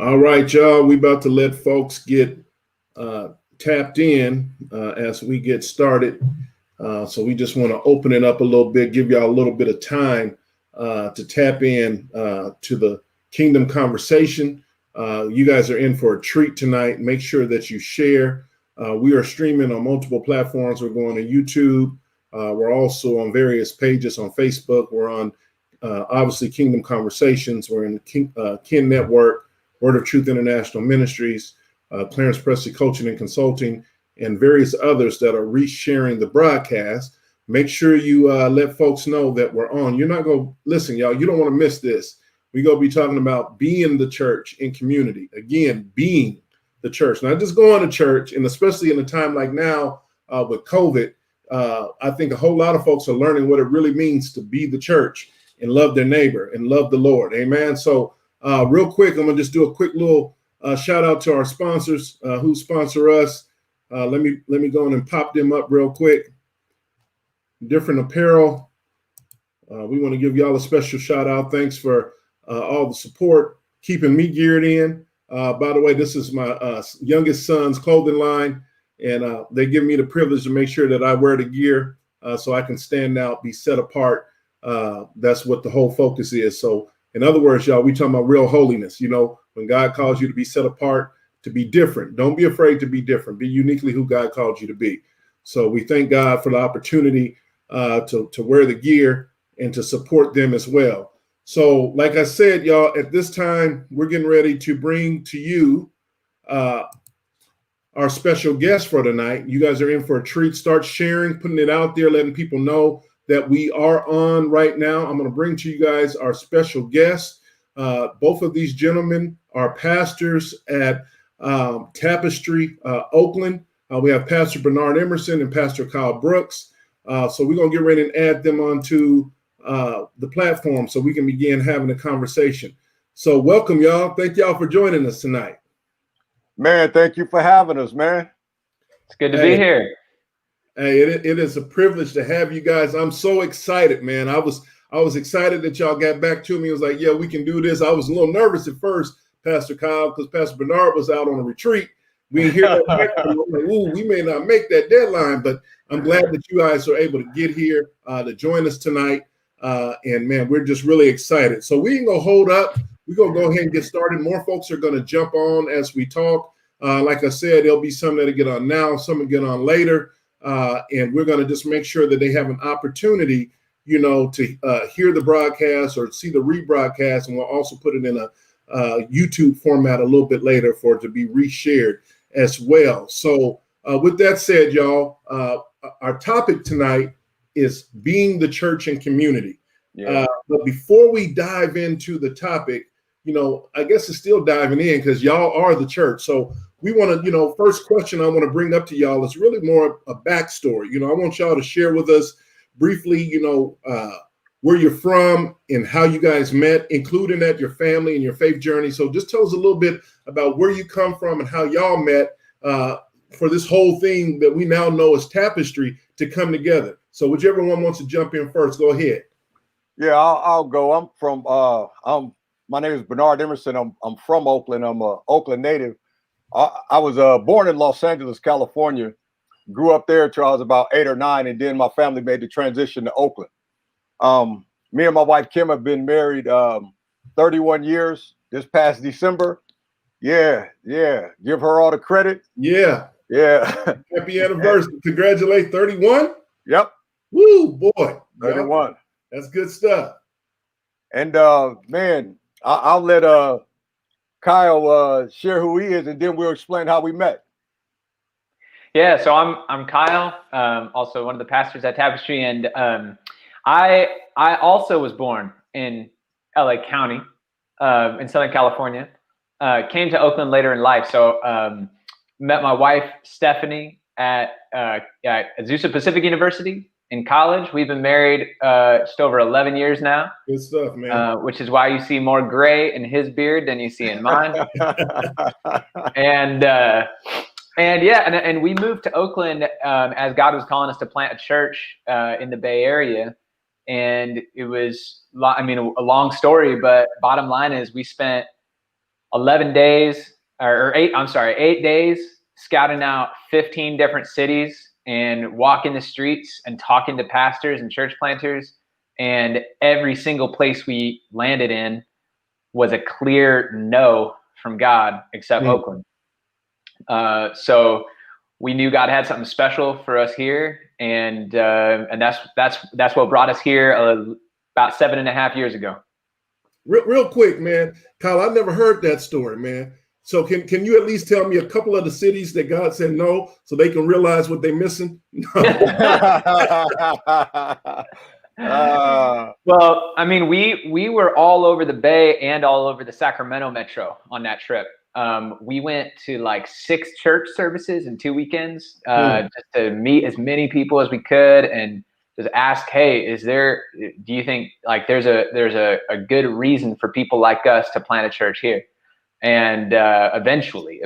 All right, y'all. We about to let folks get tapped in as we get started. So we just want to open it up a little bit, give y'all a little bit of time to tap in to the kingdom conversation. You guys are in for a treat tonight. Make sure that you share. We are streaming on multiple platforms. We're going to YouTube. We're also on various pages on Facebook. We're on obviously Kingdom Conversations. We're in the Kin Network, Word of Truth International Ministries, Clarence Presley Coaching and Consulting, and various others that are resharing the broadcast. Make sure you let folks know that we're on. You're not going to listen, y'all. You don't want to miss this. We're going to be talking about being the church in community. Again, being the church, not just going to church, and especially in a time like now with COVID, I think a whole lot of folks are learning what it really means to be the church and love their neighbor and love the Lord. Amen. So real quick, I'm going to just do a quick little shout out to our sponsors who sponsor us. Let me go in and pop them up real quick. Different Apparel. We want to give y'all a special shout out. Thanks for all the support, keeping me geared in. By the way, this is my youngest son's clothing line, and they give me the privilege to make sure that I wear the gear so I can stand out, be set apart. That's what the whole focus is. So in other words, y'all, we talking about real holiness. You know, when God calls you to be set apart, to be different, don't be afraid to be different. Be uniquely who God called you to be. So we thank God for the opportunity to wear the gear and to support them as well. So like I said, y'all, at this time, we're getting ready to bring to you our special guest for tonight. You guys are in for a treat. Start sharing, putting it out there, letting people know that we are on right now. I'm going to bring to you guys our special guests. Both of these gentlemen are pastors at Tapestry, Oakland. We have Pastor Bernard Emerson and Pastor Kyle Brooks. So we're going to get ready and add them onto the platform so we can begin having a conversation. So welcome, y'all. Thank y'all for joining us tonight. Man, thank you for having us, man. It's good to be here. Hey, it is a privilege to have you guys. I'm so excited, man. I was excited that y'all got back to me. It was like, yeah, we can do this. I was a little nervous at first, Pastor Kyle, because Pastor Bernard was out on a retreat. We didn't hear that back. I'm like, ooh, we may not make that deadline, but I'm glad that you guys are able to get here to join us tonight. And man, we're just really excited. So we ain't gonna hold up. We're gonna go ahead and get started. More folks are gonna jump on as we talk. Like I said, there'll be some that'll get on now, some will get on later. And we're going to just make sure that they have an opportunity, you know, to hear the broadcast or see the rebroadcast. And we'll also put it in a YouTube format a little bit later for it to be reshared as well. So with that said, y'all, our topic tonight is being the church and community. Yeah. But before we dive into the topic, you know, I guess it's still diving in because y'all are the church. So we want to, you know, first question I want to bring up to y'all is really more a backstory. You know, I want y'all to share with us briefly, you know, where you're from and how you guys met, including that your family and your faith journey. So just tell us a little bit about where you come from and how y'all met for this whole thing that we now know as Tapestry to come together. So whichever one wants to jump in first, go ahead. Yeah, I'll go. I'm from my name is Bernard Emerson. I'm from Oakland. I'm a Oakland native. I was born in Los Angeles, California, grew up there till I was about 8 or 9, and then my family made the transition to Oakland. Me and my wife, Kim, have been married 31 years this past December. Yeah. Give her all the credit. Yeah. Happy anniversary. Congratulations. 31? Yep. Woo, boy. 31. That's good stuff. And, man, I'll let Kyle share who he is, and then we'll explain how we met. Yeah, so I'm Kyle, also one of the pastors at Tapestry, and I also was born in LA County, in Southern California. Came to Oakland later in life, so met my wife Stephanie at Azusa Pacific University in college. We've been married just over 11 years now. Good stuff, man. Which is why you see more gray in his beard than you see in mine. And we moved to Oakland as God was calling us to plant a church in the Bay Area. And it was, a long story, but bottom line is we spent 11 days or 8 days scouting out 15 different cities and walking the streets and talking to pastors and church planters. And every single place we landed in was a clear no from God, except Oakland. So we knew God had something special for us here, and that's what brought us here about 7.5 years ago. Real quick, man, Kyle, I never heard that story, man. So can you at least tell me a couple of the cities that God said no, so they can realize what they're missing? Well, I mean, we were all over the Bay and all over the Sacramento metro on that trip. We went to like 6 church services in 2 weekends, just to meet as many people as we could and just ask, hey, do you think like there's a good reason for people like us to plant a church here? And eventually,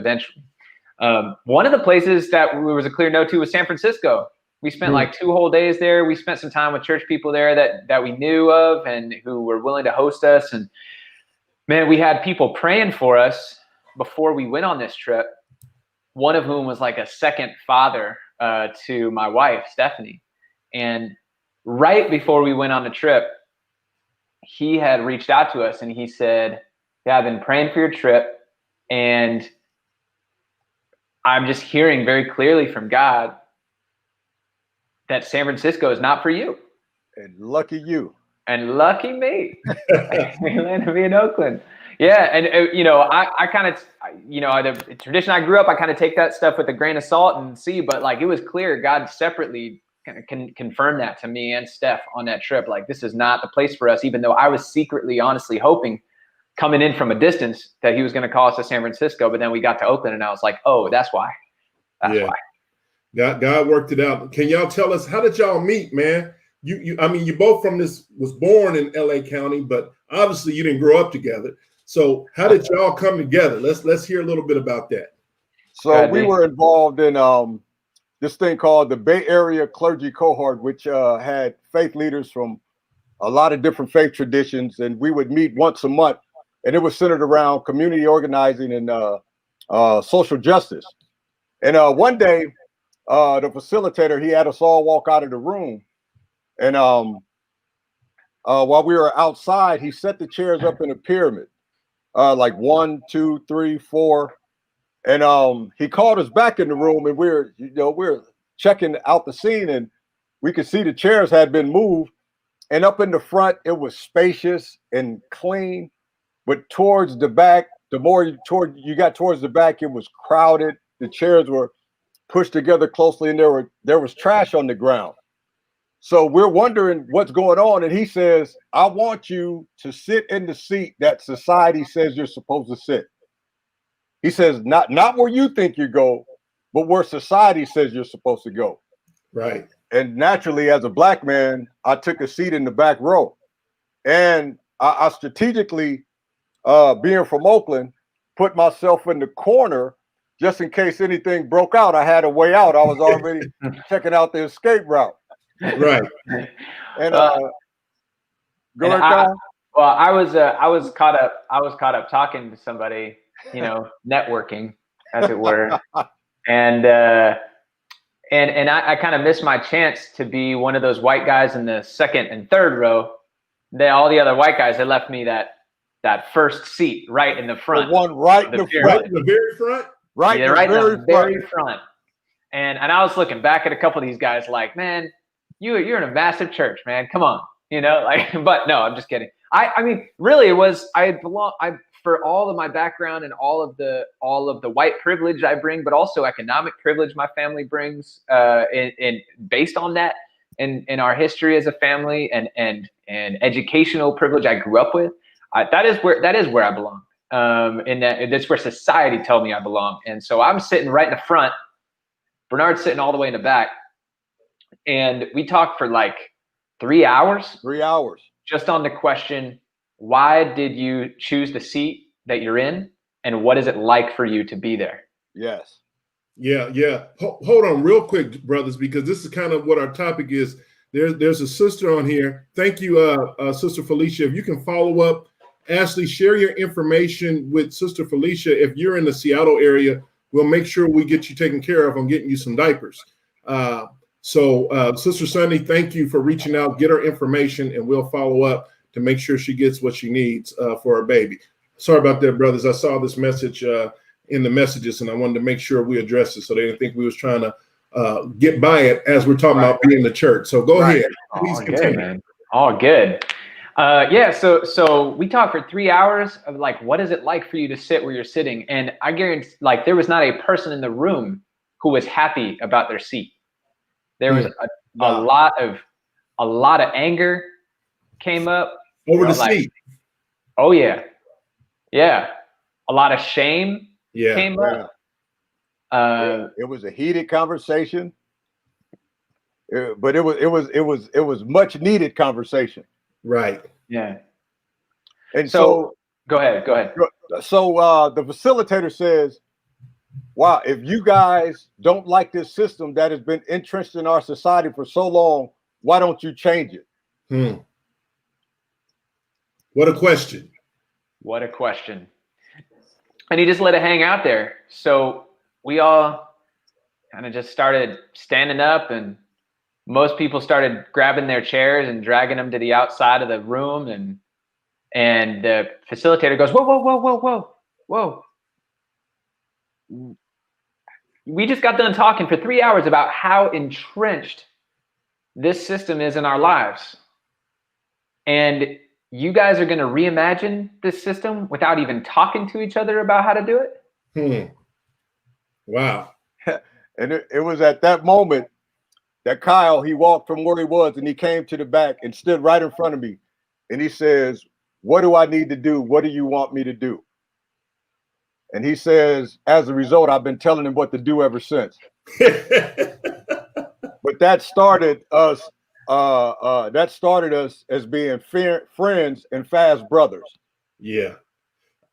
one of the places that there was a clear no to was San Francisco. We spent like 2 whole days there. We spent some time with church people there that we knew of and who were willing to host us. And man, we had people praying for us before we went on this trip. One of whom was like a second father to my wife, Stephanie. And right before we went on the trip, he had reached out to us and he said, yeah, I've been praying for your trip, and I'm just hearing very clearly from God that San Francisco is not for you. And lucky you. And lucky me. He landed me in Oakland. Yeah, and I kind of, the tradition I grew up, I kind of take that stuff with a grain of salt and see, but like it was clear God separately kind of confirmed that to me and Steph on that trip. Like, this is not the place for us, even though I was secretly, honestly hoping coming in from a distance that he was going to call us to San Francisco. But then we got to Oakland and I was like, oh, that's why. That's why. God worked it out. Can y'all tell us, how did y'all meet, man? You both was born in LA County, but obviously you didn't grow up together. So how did y'all come together? Let's hear a little bit about that. So we were involved in this thing called the Bay Area Clergy Cohort, which had faith leaders from a lot of different faith traditions, and we would meet once a month, and it was centered around community organizing and social justice. And one day, the facilitator, he had us all walk out of the room, and while we were outside, he set the chairs up in a pyramid, like 1, 2, 3, 4. And he called us back in the room, and we're checking out the scene, and we could see the chairs had been moved. And up in the front, it was spacious and clean, but towards the back, the more you got towards the back, it was crowded. The chairs were pushed together closely, and there was trash on the ground. So we're wondering what's going on, and he says, "I want you to sit in the seat that society says you're supposed to sit." He says, not where you think you go, but where society says you're supposed to go. Right. And naturally, as a Black man, I took a seat in the back row. And I strategically, being from Oakland, put myself in the corner just in case anything broke out. I had a way out. I was already checking out the escape route. Right. And go ahead, Kyle. Well, I was caught up talking to somebody, networking, as it were, and I kind of missed my chance to be one of those white guys in the second and third row. All the other white guys, they left me that first seat right in the front. The one right in the front. Right in the very front? Right in the very front. And I was looking back at a couple of these guys like, man, you're in a massive church, man. Come on. But no, I'm just kidding. I mean, really, it was, for all of my background and all of the white privilege I bring, but also economic privilege my family brings, and based on that, in our history as a family and educational privilege I grew up with, that is where I belong. And that's where society told me I belong. And so I'm sitting right in the front. Bernard's sitting all the way in the back, and we talked for like 3 hours. 3 hours. Just on the question, why did you choose the seat that you're in, and what is it like for you to be there? Yes. Yeah. Hold on real quick, brothers, because this is kind of what our topic is. There's a sister on here. Thank you, Sister Felicia. If you can follow up Ashley, share your information with Sister Felicia. If you're in the Seattle area, we'll make sure we get you taken care of on getting you some diapers. Sister Sunny, thank you for reaching out. Get her information, and we'll follow up to make sure she gets what she needs for her baby. Sorry about that, brothers. I saw this message in the messages, and I wanted to make sure we addressed it so they didn't think we was trying to get by it as we're talking about being the church. So go ahead. Please continue. Good, man. All good. So we talked for 3 hours of like, what is it like for you to sit where you're sitting? And I guarantee, like, there was not a person in the room who was happy about their seat. There was a lot of anger came up over the seat. Oh yeah. A lot of shame came up. It was a heated conversation, but it was much needed conversation. Right. Yeah. And so go ahead. So the facilitator says, wow, if you guys don't like this system that has been entrenched in our society for so long, why don't you change it? What a question. What a question. And he just let it hang out there. So we all kind of just started standing up, and most people started grabbing their chairs and dragging them to the outside of the room. And the facilitator goes, whoa. We just got done talking for 3 hours about how entrenched this system is in our lives. And you guys are going to reimagine this system without even talking to each other about how to do it? Wow. And it was at that moment that Kyle, he walked from where he was and he came to the back and stood right in front of me. And he says, what do I need to do? What do you want me to do? And he says, as a result, I've been telling him what to do ever since. But that started us. That started us as being friends and fast brothers. Yeah,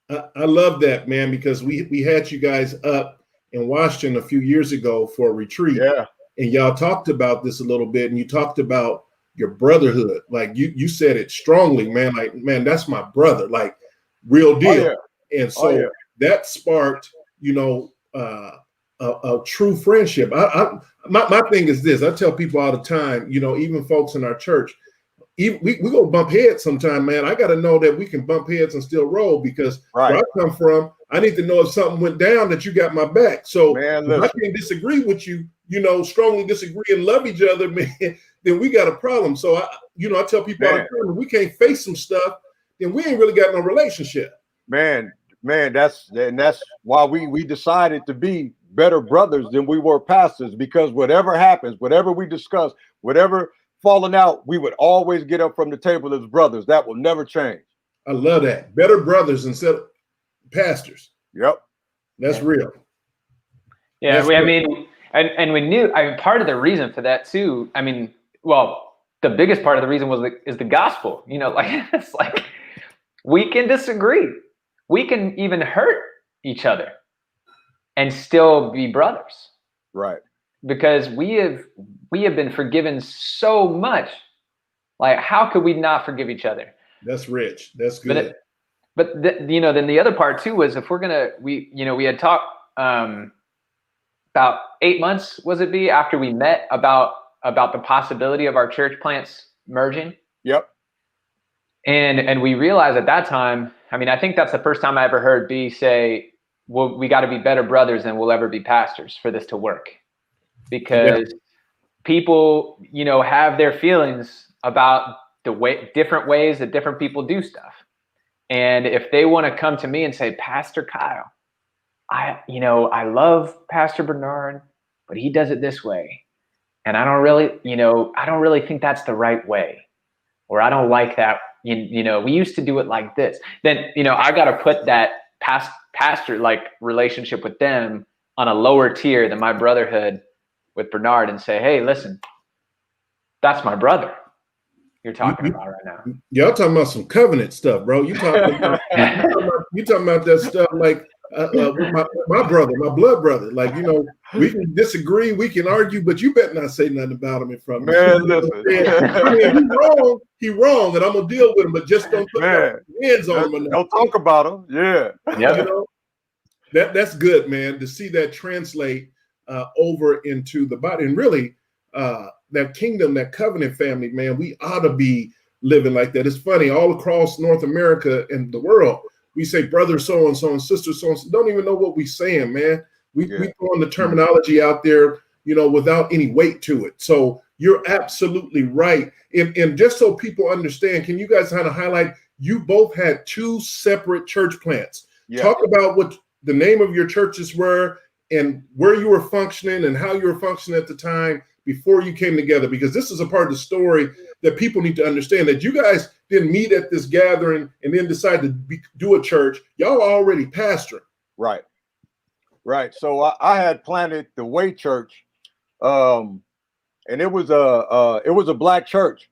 I love that, man, because we had you guys up in Washington a few years ago for a retreat. Yeah, and y'all talked about this a little bit, and you talked about your brotherhood. Like you said it strongly, man. Like, man, that's my brother, like real deal. Oh, yeah. And so that sparked, a true friendship. My thing is this: I tell people all the time, even folks in our church, we go bump heads sometime, man. I got to know that we can bump heads and still roll, because where I come from, I need to know if something went down that you got my back. So if I can't disagree with you, strongly disagree and love each other, man, then we got a problem. So I tell people all the time, if we can't face some stuff, then we ain't really got no relationship. Man, that's why we decided to be better brothers than we were pastors, because whatever happens, whatever we discuss, whatever falling out, we would always get up from the table as brothers. That will never change. I love that. Better brothers instead of pastors. Yep. That's real. Yeah. And we knew, part of the reason for that too, the biggest part of the reason is the gospel, it's like, we can disagree. We can even hurt each other and still be brothers. Right. Because we have been forgiven so much. Like, how could we not forgive each other? That's rich. That's good. Then the other part too was, if we're gonna, we had talked about 8 months, after we met about the possibility of our church plants merging. Yep. And we realized at that time, I think that's the first time I ever heard B say, well, we got to be better brothers than we'll ever be pastors for this to work. Because people, have their feelings about different ways that different people do stuff. And if they want to come to me and say, Pastor Kyle, I love Pastor Bernard, but he does it this way. And I don't really think that's the right way. Or I don't like that. We used to do it like this. Then, I got to put that pastor like relationship with them on a lower tier than my brotherhood with Bernard, and say, hey, listen, that's my brother you're talking about right now. Y'all talking about some covenant stuff, bro. You talking about that stuff like with my brother, my blood brother. Like, you know, we can disagree, we can argue, but you better not say nothing about him in front of me. Man, listen. I mean, he wrong, and I'm gonna deal with him, but just don't put your hands on him. Don't talk about him. Yeah. Yep. You know, that's good, man, to see that translate over into the body. And really, that kingdom, that covenant family, man, we ought to be living like that. It's funny, all across North America and the world, we say brother so-and-so and sister so-and-so, don't even know what we're saying, man. We throwing the terminology out there, you know, without any weight to it. So you're absolutely right. And just so people understand, can you guys kind of highlight, you both had two separate church plants. Yeah. Talk about what the name of your churches were and where you were functioning and how you were functioning at the time before you came together, because this is a part of the story that people need to understand, that you guys didn't meet at this gathering and then decide to do a church. Y'all are already pastoring. Right. Right. So I had planted the Way Church, and it was a Black church.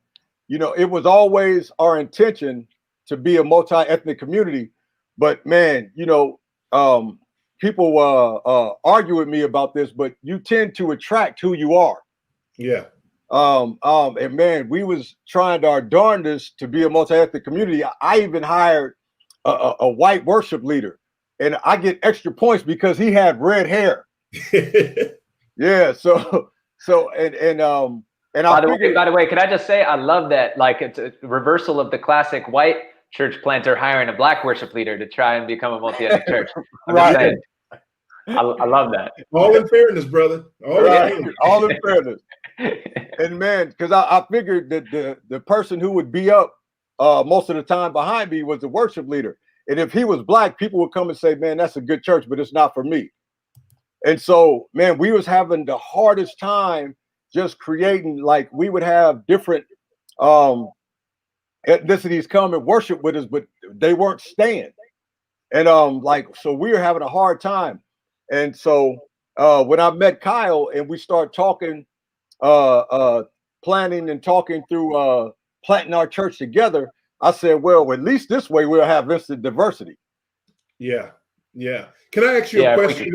You know, it was always our intention to be a multi-ethnic community, but man, you know, people argue with me about this, but you tend to attract who you are. Yeah. And man, we was trying our darndest to be a multi-ethnic community. I even hired a white worship leader, and I get extra points because he had red hair. Yeah. So by the way, can I just say, I love that. Like, it's a reversal of the classic white church planter hiring a Black worship leader to try and become a multi-ethnic church. Right. I love that. All in fairness, brother. All in fairness. And man, because I figured that the person who would be up most of the time behind me was the worship leader. And if he was Black, people would come and say, man, that's a good church, but it's not for me. And so, man, we was having the hardest time just creating, like, we would have different ethnicities come and worship with us, but they weren't staying. And so we were having a hard time. And so when I met Kyle and we started talking, planning and talking through planting our church together, I said, well, at least this way we'll have instant diversity. Yeah. Yeah. Can I ask you a question?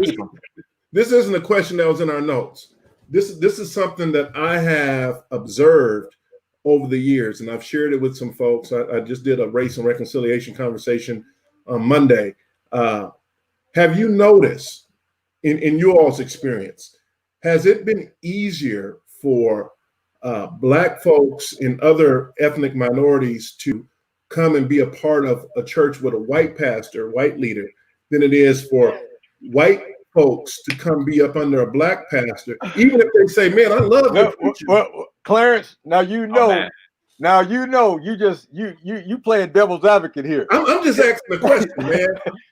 This isn't a question that was in our notes. This is something that I have observed over the years, and I've shared it with some folks. I just did a race and reconciliation conversation on Monday. Have you noticed, in you all's experience, has it been easier for Black folks and other ethnic minorities to come and be a part of a church with a white pastor, white leader, than it is for white folks to come be up under a Black pastor, even if they say, man, I love it. Well, Clarence, now you know, you playing devil's advocate here. I'm just asking the question, man.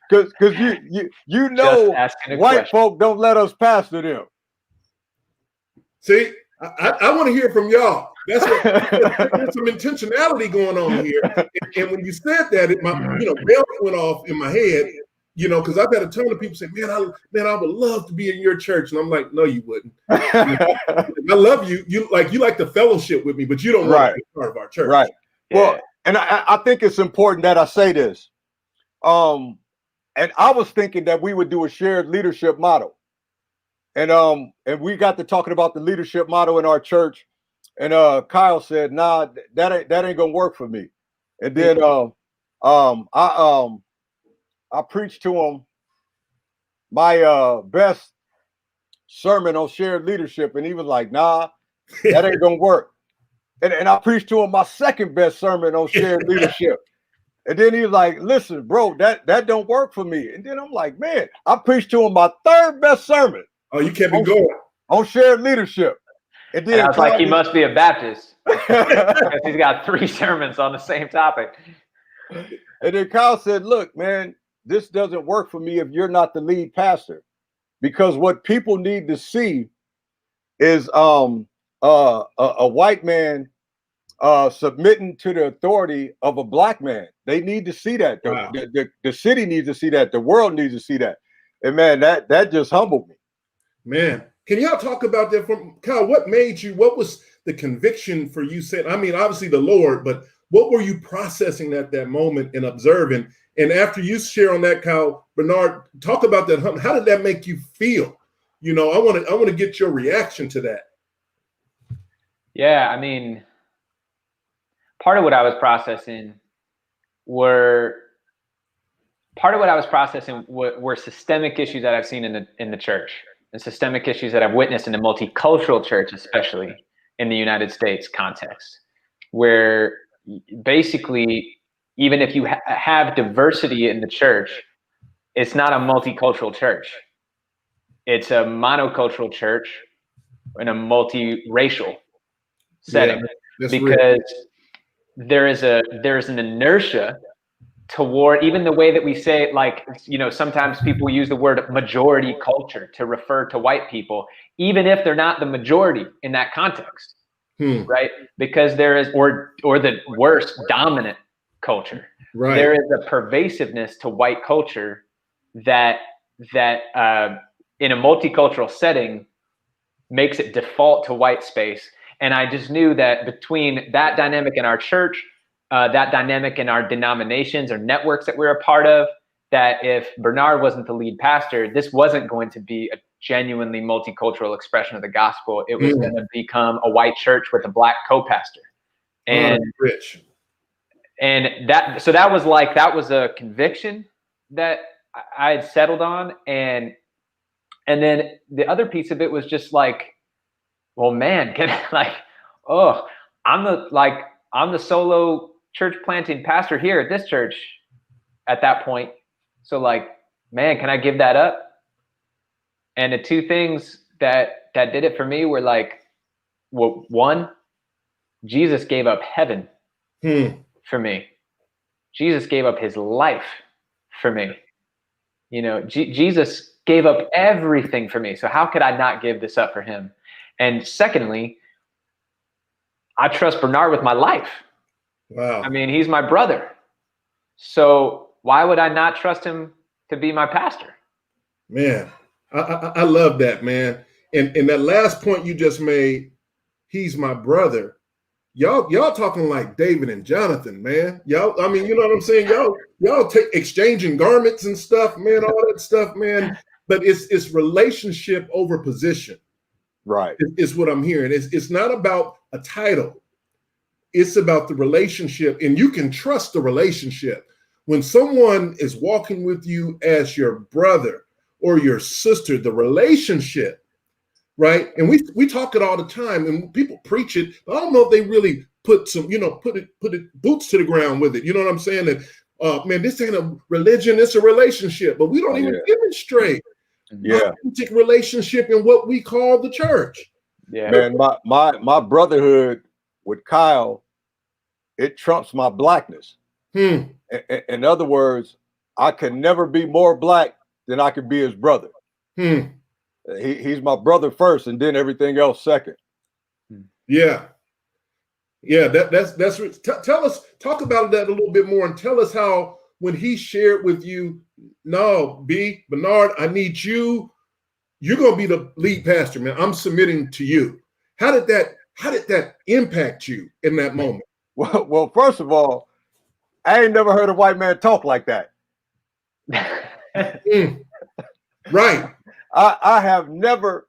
Because you know white folk don't let us pastor them. See, I want to hear from y'all. That's what there's some intentionality going on here. And when you said that, bells went off in my head. You know, because I've had a ton of people say, man, I would love to be in your church. And I'm like, no, you wouldn't. I love you. You like the fellowship with me, but you don't want to be part of our church. Right. Yeah. Well, and I think it's important that I say this. And I was thinking that we would do a shared leadership model. And we got to talking about the leadership model in our church. And Kyle said, nah, that ain't gonna work for me. And then I preached to him my best sermon on shared leadership, and he was like, nah, that ain't gonna work. And I preached to him my second best sermon on shared leadership. And then he was like, listen, bro, that don't work for me. And then I'm like, man, I preached to him my third best sermon. Oh, you kept me going. On shared leadership. And then I was like, he must be a Baptist. Because he's got 3 sermons on the same topic. And then Kyle said, look, man, this doesn't work for me if you're not the lead pastor, because what people need to see is a white man submitting to the authority of a Black man. They need to see that. Wow. The city needs to see that. The world needs to see that. And man, that just humbled me. Man, can y'all talk about that? Kyle, what was the conviction for you saying, I mean, obviously the Lord, but What were you processing at that moment and observing? And after you share on that, Kyle, Bernard, talk about that. How did that make you feel? You know, I want to get your reaction to that. Yeah, I mean, part of what I was processing were systemic issues that I've seen in the church, and systemic issues that I've witnessed in the multicultural church, especially in the United States context, where basically, even if you have diversity in the church, it's not a multicultural church. It's a monocultural church in a multiracial setting, because there is an inertia toward, even the way that we say, like, you know, sometimes people use the word majority culture to refer to white people, even if they're not the majority in that context, right? Because there is, or the worst, dominant culture. Right. There is a pervasiveness to white culture that in a multicultural setting makes it default to white space. And I just knew that between that dynamic in our church, that dynamic in our denominations or networks that we're a part of, that if Bernard wasn't the lead pastor, this wasn't going to be a genuinely multicultural expression of the gospel. It was going to become a white church with a black co-pastor. And rich. And that was a conviction that I had settled on. And then the other piece of it was just like, well, man, I'm the solo church planting pastor here at this church at that point. So like, man, can I give that up? And the two things that did it for me were like, well, one, Jesus gave up heaven for me. Jesus gave up his life for me. You know, Jesus gave up everything for me. So how could I not give this up for him? And secondly, I trust Bernard with my life. Wow. I mean, he's my brother. So why would I not trust him to be my pastor? Man, I love that, man. And that last point you just made, he's my brother. Y'all talking like David and Jonathan, man. Y'all, I mean, you know what I'm saying? Y'all take exchanging garments and stuff, man, all that stuff, man. But it's relationship over position. Right. Is what I'm hearing. It's not about a title. It's about the relationship, and you can trust the relationship. When someone is walking with you as your brother or your sister, the relationship, right? And we talk it all the time, and people preach it, but I don't know if they really put it boots to the ground with it. You know what I'm saying? That man, this ain't a religion, it's a relationship, but we don't even demonstrate authentic relationship in what we call the church. Yeah, man, my brotherhood with Kyle, it trumps my blackness. In other words, I can never be more black than I could be his brother. He's my brother first, and then everything else second. Yeah. That's tell us, talk about that a little bit more, and tell us how when he shared with you, no, Bernard, I need you. You're gonna be the lead pastor, man. I'm submitting to you. How did that impact you in that moment? Well, first of all, I ain't never heard a white man talk like that. Right. I have never,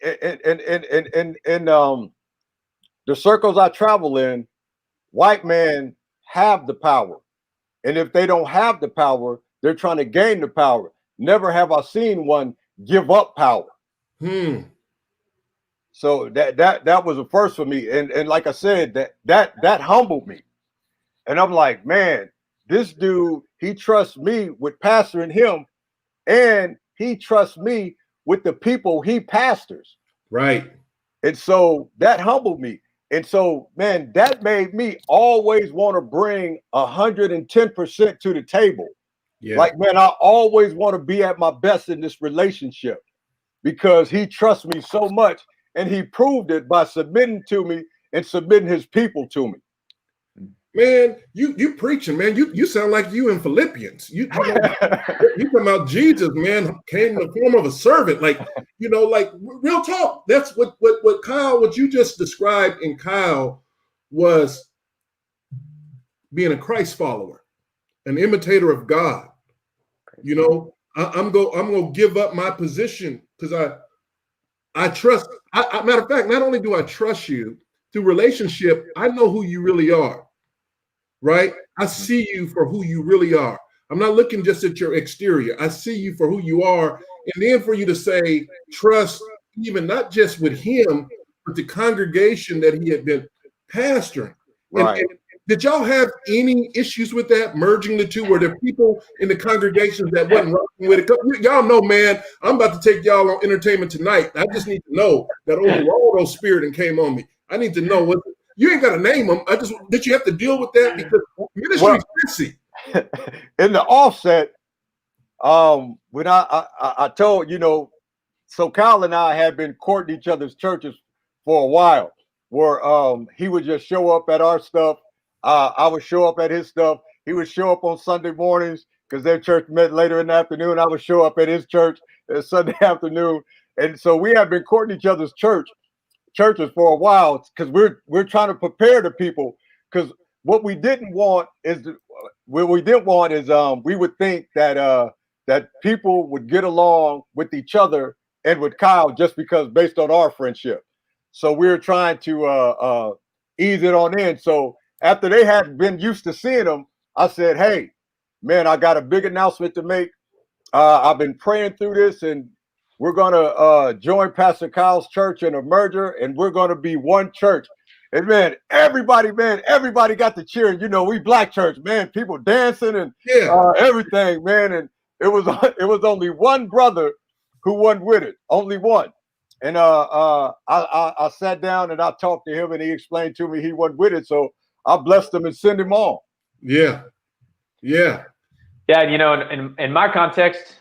in the circles I travel in, white men have the power. And if they don't have the power, they're trying to gain the power. Never have I seen one give up power. So that was a first for me. And like I said, that humbled me. And I'm like, man, this dude, he trusts me with pastoring him, and he trusts me with the people he pastors. Right. And so that humbled me. And so, man, that made me always want to bring 110% to the table. Yeah. Like, man, I always want to be at my best in this relationship because he trusts me so much, and he proved it by submitting to me and submitting his people to me. Man, you preaching, man. You sound like you in Philippians. You talking about Jesus, man, came in the form of a servant. Like, like real talk. That's what Kyle, what you just described in Kyle was being a Christ follower, an imitator of God. You know, I'm going to give up my position because I trust. Matter of fact, not only do I trust you through relationship, I know who you really are, right? I see you for who you really are. I'm not looking just at your exterior. I see you for who you are. And then for you to say, trust, even not just with him, but the congregation that he had been pastoring. Right. And did y'all have any issues with that, merging the two? Were there people in the congregations that wasn't rocking with it? Y'all know, man, I'm about to take y'all on entertainment tonight. I just need to know that old spirit and came on me. I need to know what you ain't got to name them. Did you have to deal with that? Because ministry is messy. In the offset, when I told, so Kyle and I had been courting each other's churches for a while, where he would just show up at our stuff. I would show up at his stuff. He would show up on Sunday mornings because their church met later in the afternoon. I would show up at his church Sunday afternoon. And so we have been courting each other's churches for a while because we're trying to prepare the people, because what we didn't want is we would think that that people would get along with each other and with Kyle just because based on our friendship. So we were trying to ease it on in. So after they had been used to seeing him, I said, hey, man, I got a big announcement to make. I've been praying through this, and we're going to join Pastor Kyle's church in a merger, and we're going to be one church. And man, everybody got to cheering. We black church, man, people dancing and everything, man. And it was only one brother who wasn't with it, only one. And I sat down and I talked to him, and he explained to me he wasn't with it. So I blessed him and sent him on. Yeah. In my context,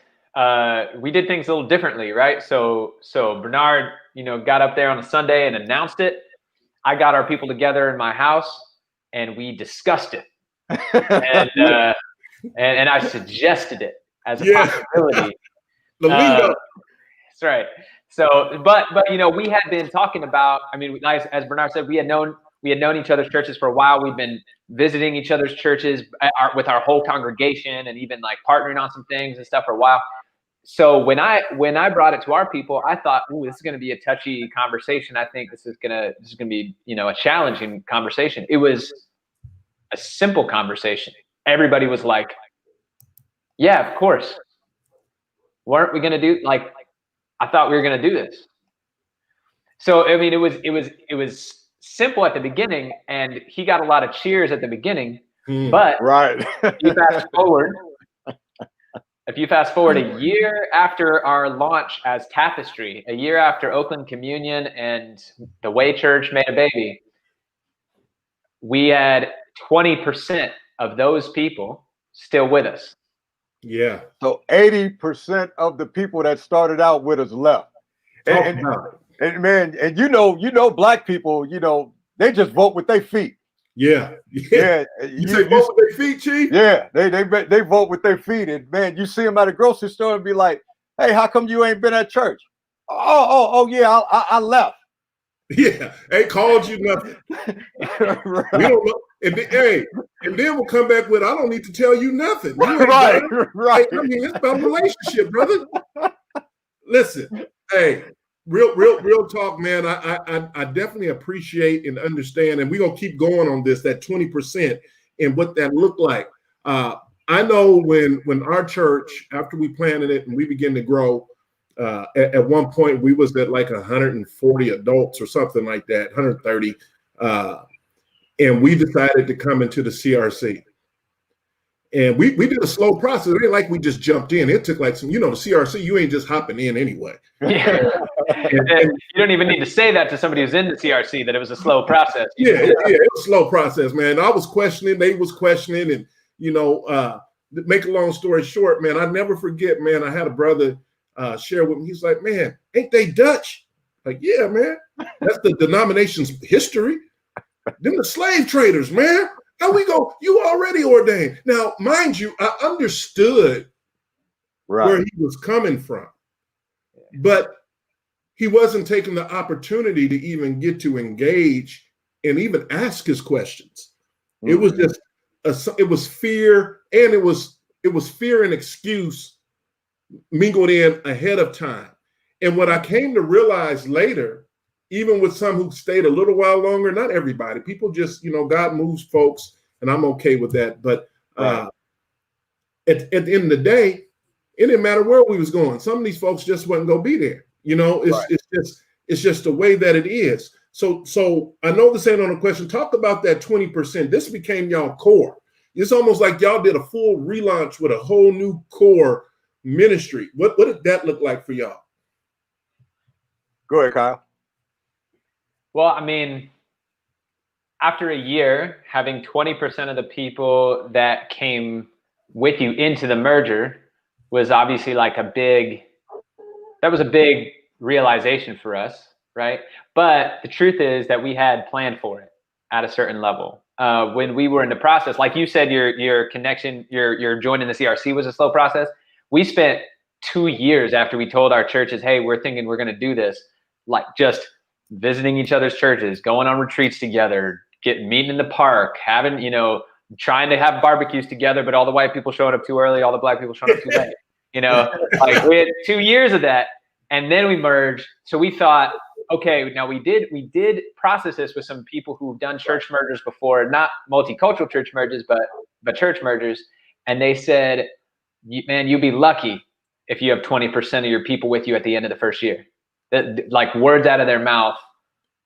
we did things a little differently, right? So Bernard, got up there on a Sunday and announced it. I got our people together in my house and we discussed it. And I suggested it as a possibility. That's right. So, but we had been talking about, as Bernard said, we had known each other's churches for a while. We've been visiting each other's churches with our whole congregation and even like partnering on some things and stuff for a while. So when I brought it to our people, I thought, ooh, this is going to be a touchy conversation. I think this is going to be, a challenging conversation. It was a simple conversation. Everybody was like, yeah, of course. Weren't we going to do, I thought we were going to do this. So, it was simple at the beginning, and he got a lot of cheers at the beginning, but right. If you fast forward a year after our launch as Tapestry, a year after Oakland Communion and the Way Church made a baby, we had 20% of those people still with us. Yeah. So 80% of the people that started out with us left. And man, and black people, they just vote with their feet. Yeah. You say vote with their feet, Chief? Yeah, they vote with their feet. And man, you see them at a grocery store and be like, hey, how come you ain't been at church? Oh yeah, I left. Yeah, ain't called you nothing. Right. We don't know. And then we'll come back with, I don't need to tell you nothing. You right. It's about relationship, brother. Listen, hey, real talk, man. I definitely appreciate and understand, and we're gonna keep going on this, that 20% and what that looked like. I know when our church, after we planted it and we began to grow, at one point we was at like 140 adults or something like that, 130, and we decided to come into the CRC. And we did a slow process. It ain't like we just jumped in. It took like some, the CRC, you ain't just hopping in anyway. Yeah. and you don't even need to say that to somebody who's in the CRC, that it was a slow process. It was a slow process, man. I was questioning, they was questioning, and make a long story short, man, I never forget, man, I had a brother share with me. He's like, man, ain't they Dutch? Like, yeah, man. That's the denomination's history. Them the slave traders, man. How we go? You already ordained. Now, mind you, I understood where he was coming from, but he wasn't taking the opportunity to even get to engage and even ask his questions. Mm-hmm. It was just it was fear, and it was fear and excuse mingled in ahead of time. And what I came to realize later, even with some who stayed a little while longer, not everybody, people just, God moves folks, and I'm okay with that. But at the end of the day, it didn't matter where we was going. Some of these folks just wasn't gonna be there. It's just the way that it is. So I know this ain't on a question. Talk about that 20%. This became y'all core. It's almost like y'all did a full relaunch with a whole new core ministry. What did that look like for y'all? Go ahead, Kyle. Well, I mean, after a year, having 20% of the people that came with you into the merger was obviously like a big realization for us, right? But the truth is that we had planned for it at a certain level. When we were in the process, like you said, your connection, your joining the CRC was a slow process. We spent 2 years after we told our churches, hey, we're thinking we're going to do this, like just visiting each other's churches, going on retreats together, meeting in the park, having, trying to have barbecues together, but all the white people showing up too early, all the black people showing up too late. Like we had 2 years of that, and then we merged. So we thought, okay, now we did process this with some people who've done church mergers before, not multicultural church mergers, but church mergers, and they said, man, you'll be lucky if you have 20% of your people with you at the end of the first year. Like words out of their mouth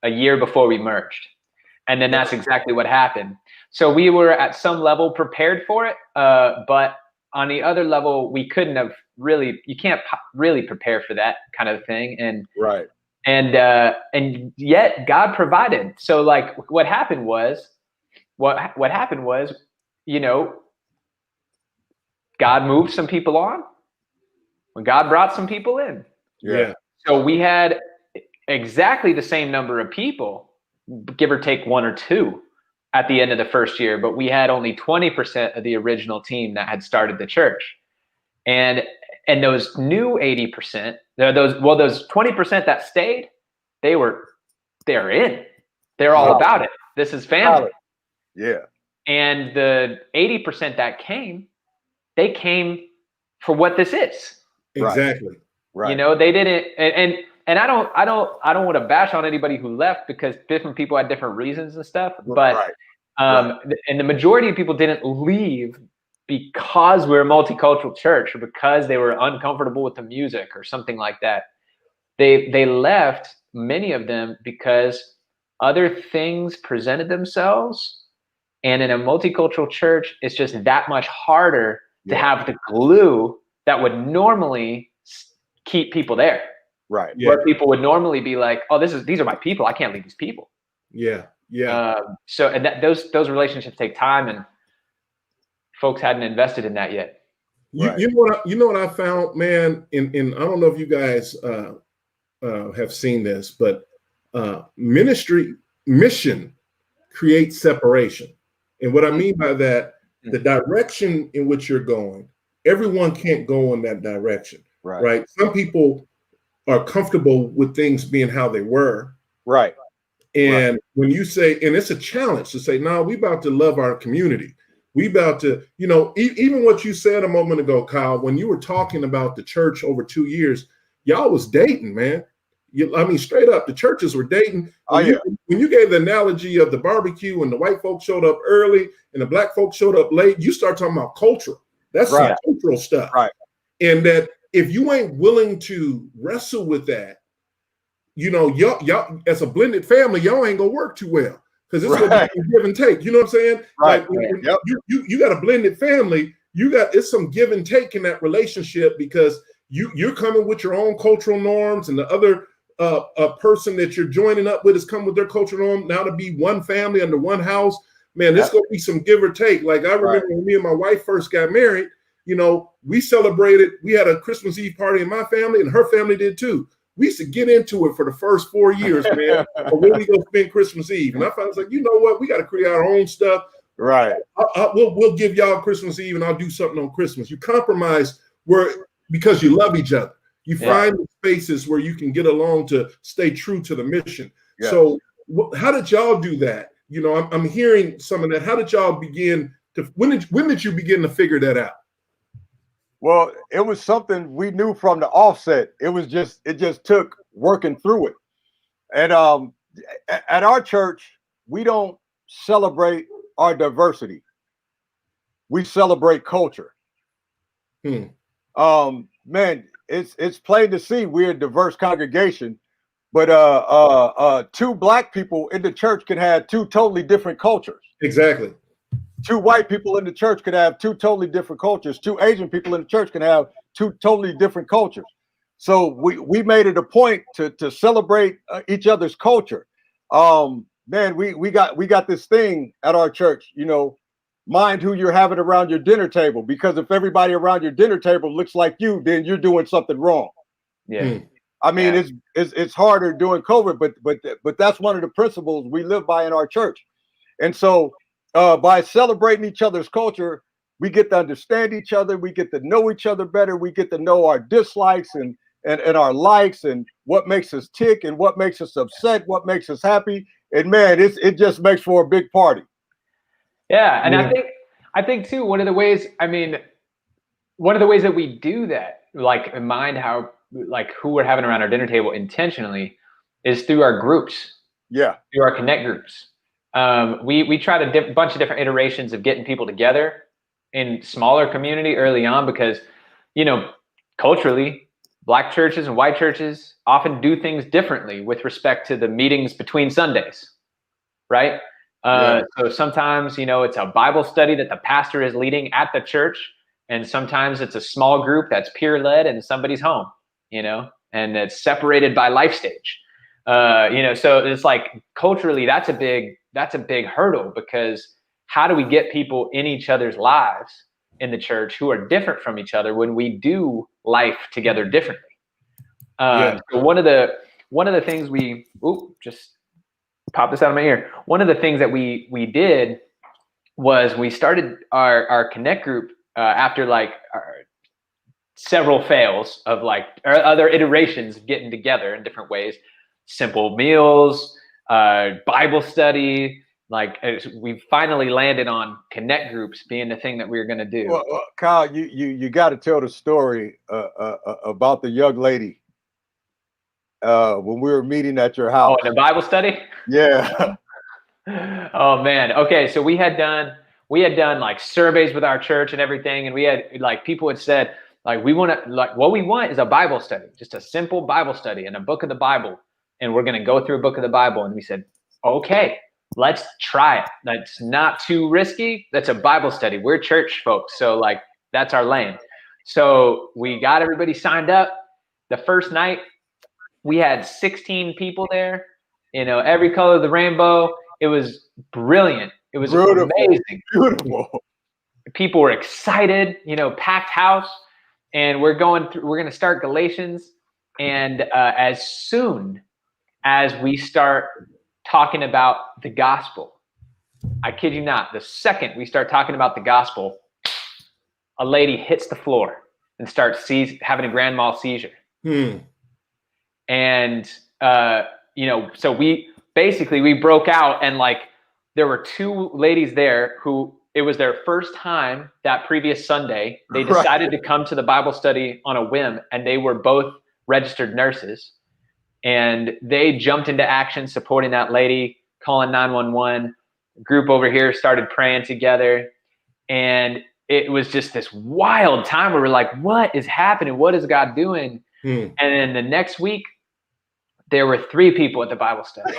a year before we merged. And then that's exactly what happened. So we were at some level prepared for it, but on the other level, we couldn't have really. You can't really prepare for that kind of thing, and yet God provided. So like, what happened was, God moved some people on when God brought some people in. Yeah. So we had exactly the same number of people, give or take 1 or 2 at the end of the first year, but we had only 20% of the original team that had started the church. And those new 80%, those 20% that stayed, they're in. They're all about it. This is family. Yeah. And the 80% that came, they came for what this is. Exactly. Right. They didn't, and I don't want to bash on anybody who left, because different people had different reasons and stuff. But and the majority of people didn't leave because we're a multicultural church or because they were uncomfortable with the music or something like that. They left, many of them, because other things presented themselves. And in a multicultural church, it's just that much harder to have the glue that would normally keep people there. Right. Yeah. Where people would normally be like, oh, these are my people. I can't leave these people. Yeah. Yeah. So and those relationships take time, and folks hadn't invested in that yet. You know what I found, man, in I don't know if you guys have seen this, but mission creates separation. And what I mean by that, the direction in which you're going, everyone can't go in that direction. Right. Some people are comfortable with things being how they were. Right. And when you say, and it's a challenge to say, no, we about to love our community. We about to, even what you said a moment ago, Kyle, when you were talking about the church over 2 years, y'all was dating, man. Straight up, the churches were dating. When you gave the analogy of the barbecue and the white folks showed up early and the black folks showed up late, you start talking about culture. That's some cultural stuff. Right. And that if you ain't willing to wrestle with that, y'all as a blended family, y'all ain't gonna work too well, because it's gonna be give and take. You know what I'm saying? Right. Like you got a blended family, it's some give and take in that relationship, because you're coming with your own cultural norms, and the other person that you're joining up with is coming with their cultural norm. Now to be one family under one house, man, there's gonna be some give or take. Like I remember when me and my wife first got married, we celebrated. We had a Christmas Eve party in my family, and her family did too. We used to get into it for the first 4 years, man. When we go spend Christmas Eve, and I was like, you know what? We got to create our own stuff. Right. We'll give y'all Christmas Eve, and I'll do something on Christmas. You compromise because you love each other. You find the spaces where you can get along to stay true to the mission. Yeah. So how did y'all do that? I'm hearing some of that. How did y'all begin When did you begin to figure that out? Well, it was something we knew from the offset. It just took working through it. And at our church, we don't celebrate our diversity. We celebrate culture. Man, it's plain to see we're a diverse congregation, but two black people in the church can have two totally different cultures. Exactly. Two white people in the church could have two totally different cultures. Two Asian people in the church can have two totally different cultures. So we made it a point to celebrate each other's culture. Man, we got this thing at our church, you know, mind who you're having around your dinner table, because if everybody around your dinner table looks like you, then you're doing something wrong. Yeah. I mean, it's harder during COVID, but that's one of the principles we live by in our church. And so by celebrating each other's culture, we get to understand each other. We get to know each other better. We get to know our dislikes and our likes and what makes us tick and what makes us upset, what makes us happy. And man, it just makes for a big party. Yeah. And I think too, one of the ways that we do that, like mind how, like who we're having around our dinner table intentionally, is through our groups. Yeah. Through our connect groups. We tried a bunch of different iterations of getting people together in smaller community early on, because, you know, culturally, Black churches and white churches often do things differently with respect to the meetings between Sundays, right? So sometimes, you know, it's a Bible study that the pastor is leading at the church, and sometimes it's a small group that's peer-led in somebody's home, you know, and it's separated by life stage. You know, so it's like culturally, that's a big hurdle, because how do we get people in each other's lives in the church who are different from each other when we do life together differently? So one of the things just pop this out of my ear. One of the things that we did was we started our connect group after like several fails of like other iterations of getting together in different ways. Simple meals, Bible study, like we finally landed on connect groups being the thing that we were going to do. Well, Kyle, you got to tell the story about the young lady when we were meeting at your house. Oh, in the Bible study? Yeah. Oh man. Okay, so we had done like surveys with our church and everything, and we had like people had said like what we want is a Bible study, just a simple Bible study and a book of the Bible. And we're going to go through a book of the Bible. And we said, okay, let's try it. That's not too risky. That's a Bible study. We're church folks. So like, that's our lane. So we got everybody signed up. The first night we had 16 people there, you know, every color of the rainbow. It was brilliant. It was amazing. Beautiful. People were excited, you know, packed house. And we're going to start Galatians. And as soon as we start talking about the gospel, I kid you not, the second we start talking about the gospel, a lady hits the floor and starts having a grand mal seizure. And, you know, so we broke out, and like there were two ladies there who it was their first time that previous Sunday. They decided to come to the Bible study on a whim, and they were both registered nurses. And they jumped into action supporting that lady, calling 911. Group over here started praying together. And it was just this wild time where we're like, what is happening? What is God doing? And then the next week, there were 3 people at the Bible study.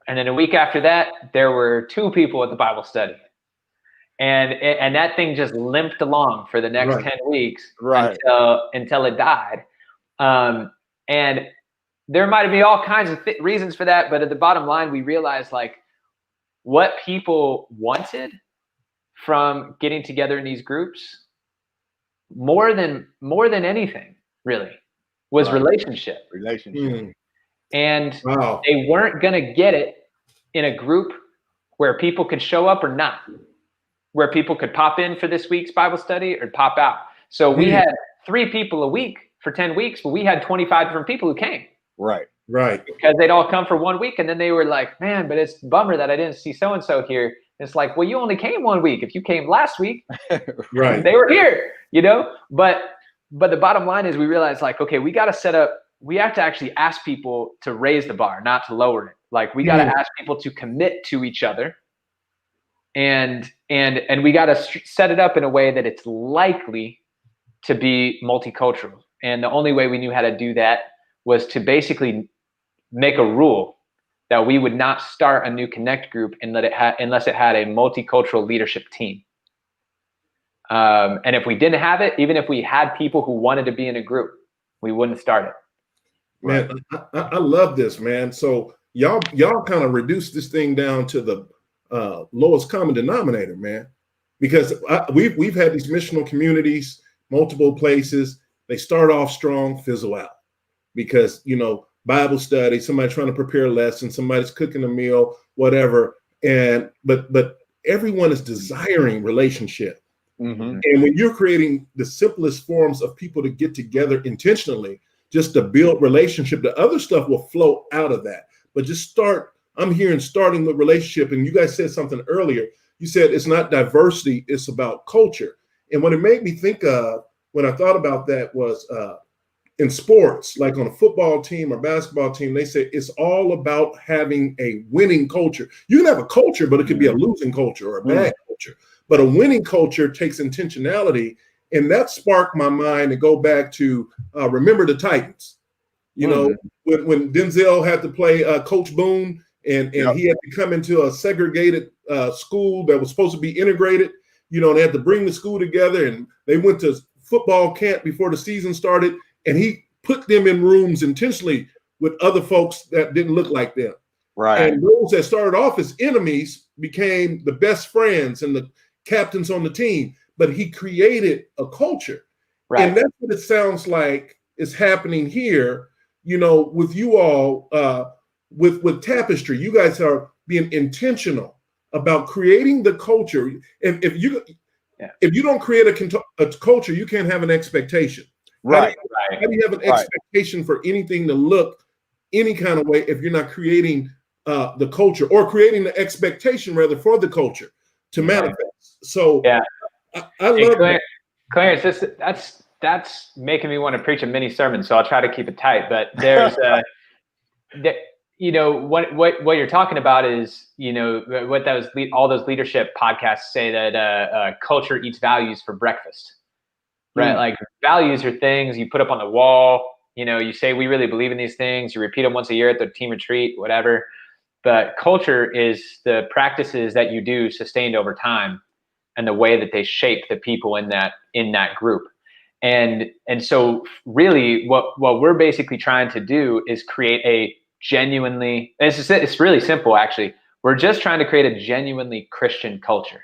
And then a week after that, there were 2 people at the Bible study. And that thing just limped along for the next 10 weeks until it died. And there might be all kinds of reasons for that, but at the bottom line, we realized like what people wanted from getting together in these groups more than anything really was relationship. And they weren't going to get it in a group where people could show up or not, where people could pop in for this week's Bible study or pop out. So we had 3 people a week for 10 weeks, but we had 25 different people who came. Right. Because they'd all come for 1 week, and then they were like, man, but it's a bummer that I didn't see so-and-so here. It's like, well, you only came 1 week. If you came last week, Right. they were here, but the bottom line is we realized like, okay, we got to we have to actually ask people to raise the bar, not to lower it. Like we got to ask people to commit to each other. And we got to set it up in a way that it's likely to be multicultural. And the only way we knew how to do that was to basically make a rule that we would not start a new Connect group unless it had a multicultural leadership team. And if we didn't have it, even if we had people who wanted to be in a group, we wouldn't start it. Man, I love this, man. So y'all kind of reduced this thing down to the lowest common denominator, man, because we've had these missional communities, multiple places. They start off strong, fizzle out because, Bible study, somebody trying to prepare a lesson, somebody's cooking a meal, whatever. But everyone is desiring relationship. Mm-hmm. And when you're creating the simplest forms of people to get together intentionally, just to build relationship, the other stuff will flow out of that. But just starting with relationship. And you guys said something earlier. You said it's not diversity, it's about culture. And what it made me think of when I thought about that was in sports, like on a football team or basketball team, they say it's all about having a winning culture. You can have a culture, but it could be a losing culture or a bad culture. But a winning culture takes intentionality. And that sparked my mind to go back to remember the Titans. When Denzel had to play Coach Boone and he had to come into a segregated school that was supposed to be integrated, they had to bring the school together, and they went to football camp before the season started, and he put them in rooms intentionally with other folks that didn't look like them. Right. And those that started off as enemies became the best friends and the captains on the team. But he created a culture. Right. And that's what it sounds like is happening here, with you all, with Tapestry. You guys are being intentional about creating the culture. If you don't create a culture, you can't have an expectation. Right. How do you have an expectation for anything to look any kind of way if you're not creating the culture, or creating the expectation rather for the culture to manifest? So I love that. Clarence, that's making me want to preach a mini sermon, so I'll try to keep it tight. But there's what you're talking about is what all those leadership podcasts say, that culture eats values for breakfast, right? Like values are things you put up on the wall. You say we really believe in these things. You repeat them once a year at the team retreat, whatever. But culture is the practices that you do sustained over time, and the way that they shape the people in that group. And so really what we're basically trying to do is create a genuinely, it's really simple actually. We're just trying to create a genuinely Christian culture.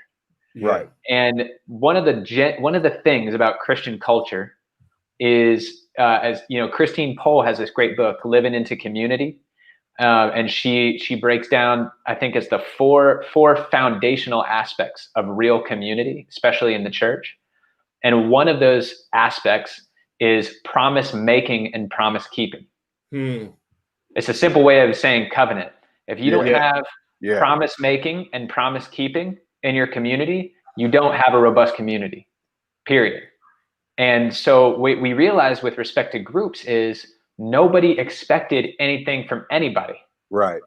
Right. And one of the things about Christian culture is, Christine Pohl has this great book, Living into Community. And she breaks down, I think it's the four foundational aspects of real community, especially in the church. And one of those aspects is promise making and promise keeping. It's a simple way of saying covenant. If you don't have promise making and promise keeping in your community, you don't have a robust community, period. And so what we realized with respect to groups is nobody expected anything from anybody. Right.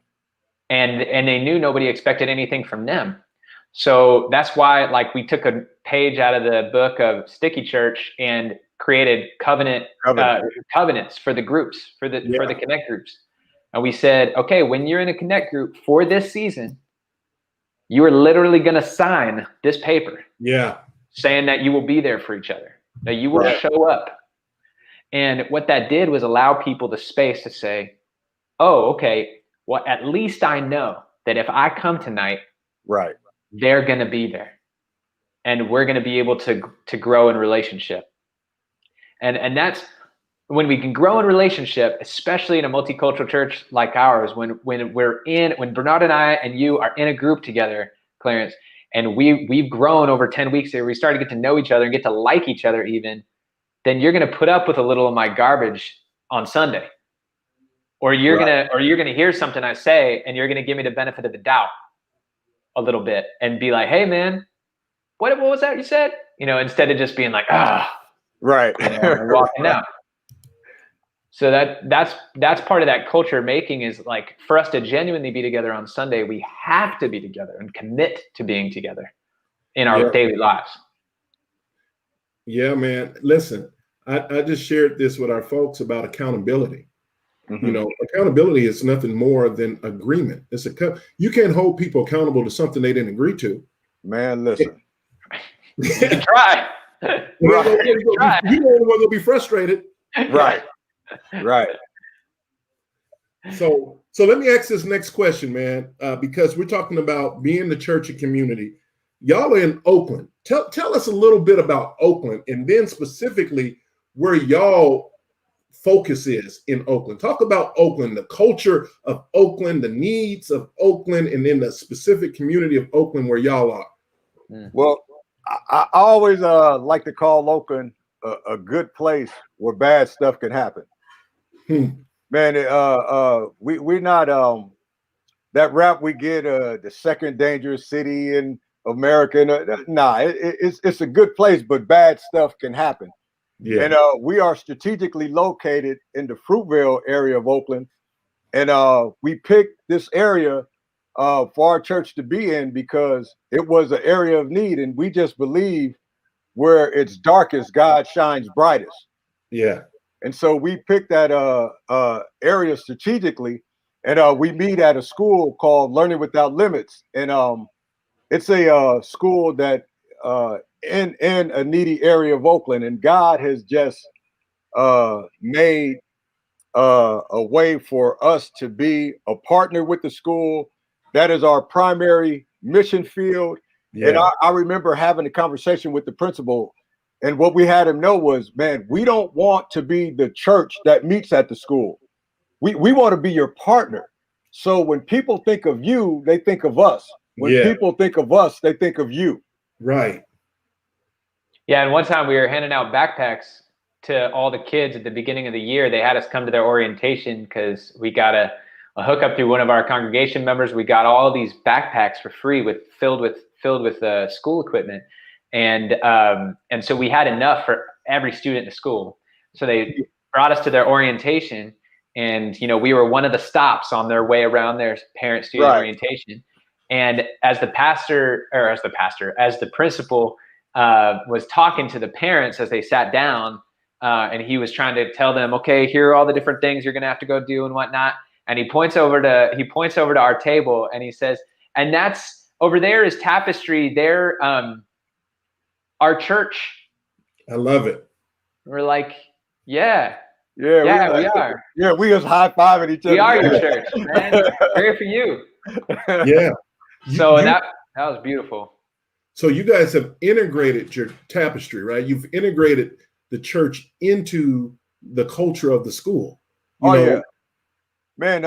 And they knew nobody expected anything from them. So that's why, we took a page out of the book of Sticky Church and created covenants for the groups, for the Connect groups. And we said, okay, when you're in a Connect group for this season, you are literally going to sign this paper. Yeah. Saying that you will be there for each other, that you will show up. And what that did was allow people the space to say, oh, okay, well, at least I know that if I come tonight, they're going to be there, and we're going to be able to grow in relationship. And that's when we can grow in relationship, especially in a multicultural church like ours, when Bernard and I and you are in a group together, Clarence, and we've grown over 10 weeks here, we started to get to know each other and get to like each other even, then you're going to put up with a little of my garbage on Sunday. Or you're going to hear something I say and you're going to give me the benefit of the doubt. a little bit and be like, hey man, what was that you said? Instead of just being like, right, and walking out. So that's part of that culture making, is like, for us to genuinely be together on Sunday, we have to be together and commit to being together in our daily lives. Yeah, man. Listen, I just shared this with our folks about accountability. Mm-hmm. Accountability is nothing more than agreement. You can't hold people accountable to something they didn't agree to. Man, listen. You can try. Right. You're the only one gonna be frustrated. Right. Right. So let me ask this next question, man, because we're talking about being the church and community. Y'all are in Oakland. Tell us a little bit about Oakland, and then specifically where y'all focus is in Oakland. Talk about Oakland, the culture of Oakland, the needs of Oakland, and then the specific community of Oakland where y'all are. Well, I always like to call Oakland a good place where bad stuff can happen. Man, we're not that rap we get, the second dangerous city in America. It's a good place, but bad stuff can happen. Yeah. And we are strategically located in the Fruitvale area of Oakland. And we picked this area for our church to be in because it was an area of need. And we just believe where it's darkest, God shines brightest. Yeah. And so we picked that area strategically. And we meet at a school called Learning Without Limits. And it's a school that in a needy area of Oakland, and God has just made a way for us to be a partner with the school. That is our primary mission field. Yeah. And I remember having a conversation with the principal, and what we had him know was, man, we don't want to be the church that meets at the school. We want to be your partner. So when people think of you, they think of us. When people think of us, they think of you. Right. Yeah, and one time we were handing out backpacks to all the kids at the beginning of the year. They had us come to their orientation because we got a hookup through one of our congregation members. We got all these backpacks for free filled with school equipment, and so we had enough for every student in the school. So they brought us to their orientation, and we were one of the stops on their way around their parent-student orientation. And as the principal was talking to the parents as they sat down, and he was trying to tell them, okay, here are all the different things you're going to have to go do and whatnot. And he points over to our table, and he says, and that's over there is Tapestry. They're our church. I love it. We're like, yeah, we are. Yeah, we was high-fiving each other. We are your church, man. We're here for you. Yeah. So that was beautiful. So you guys have integrated your Tapestry, right? You've integrated the church into the culture of the school. Yeah, man.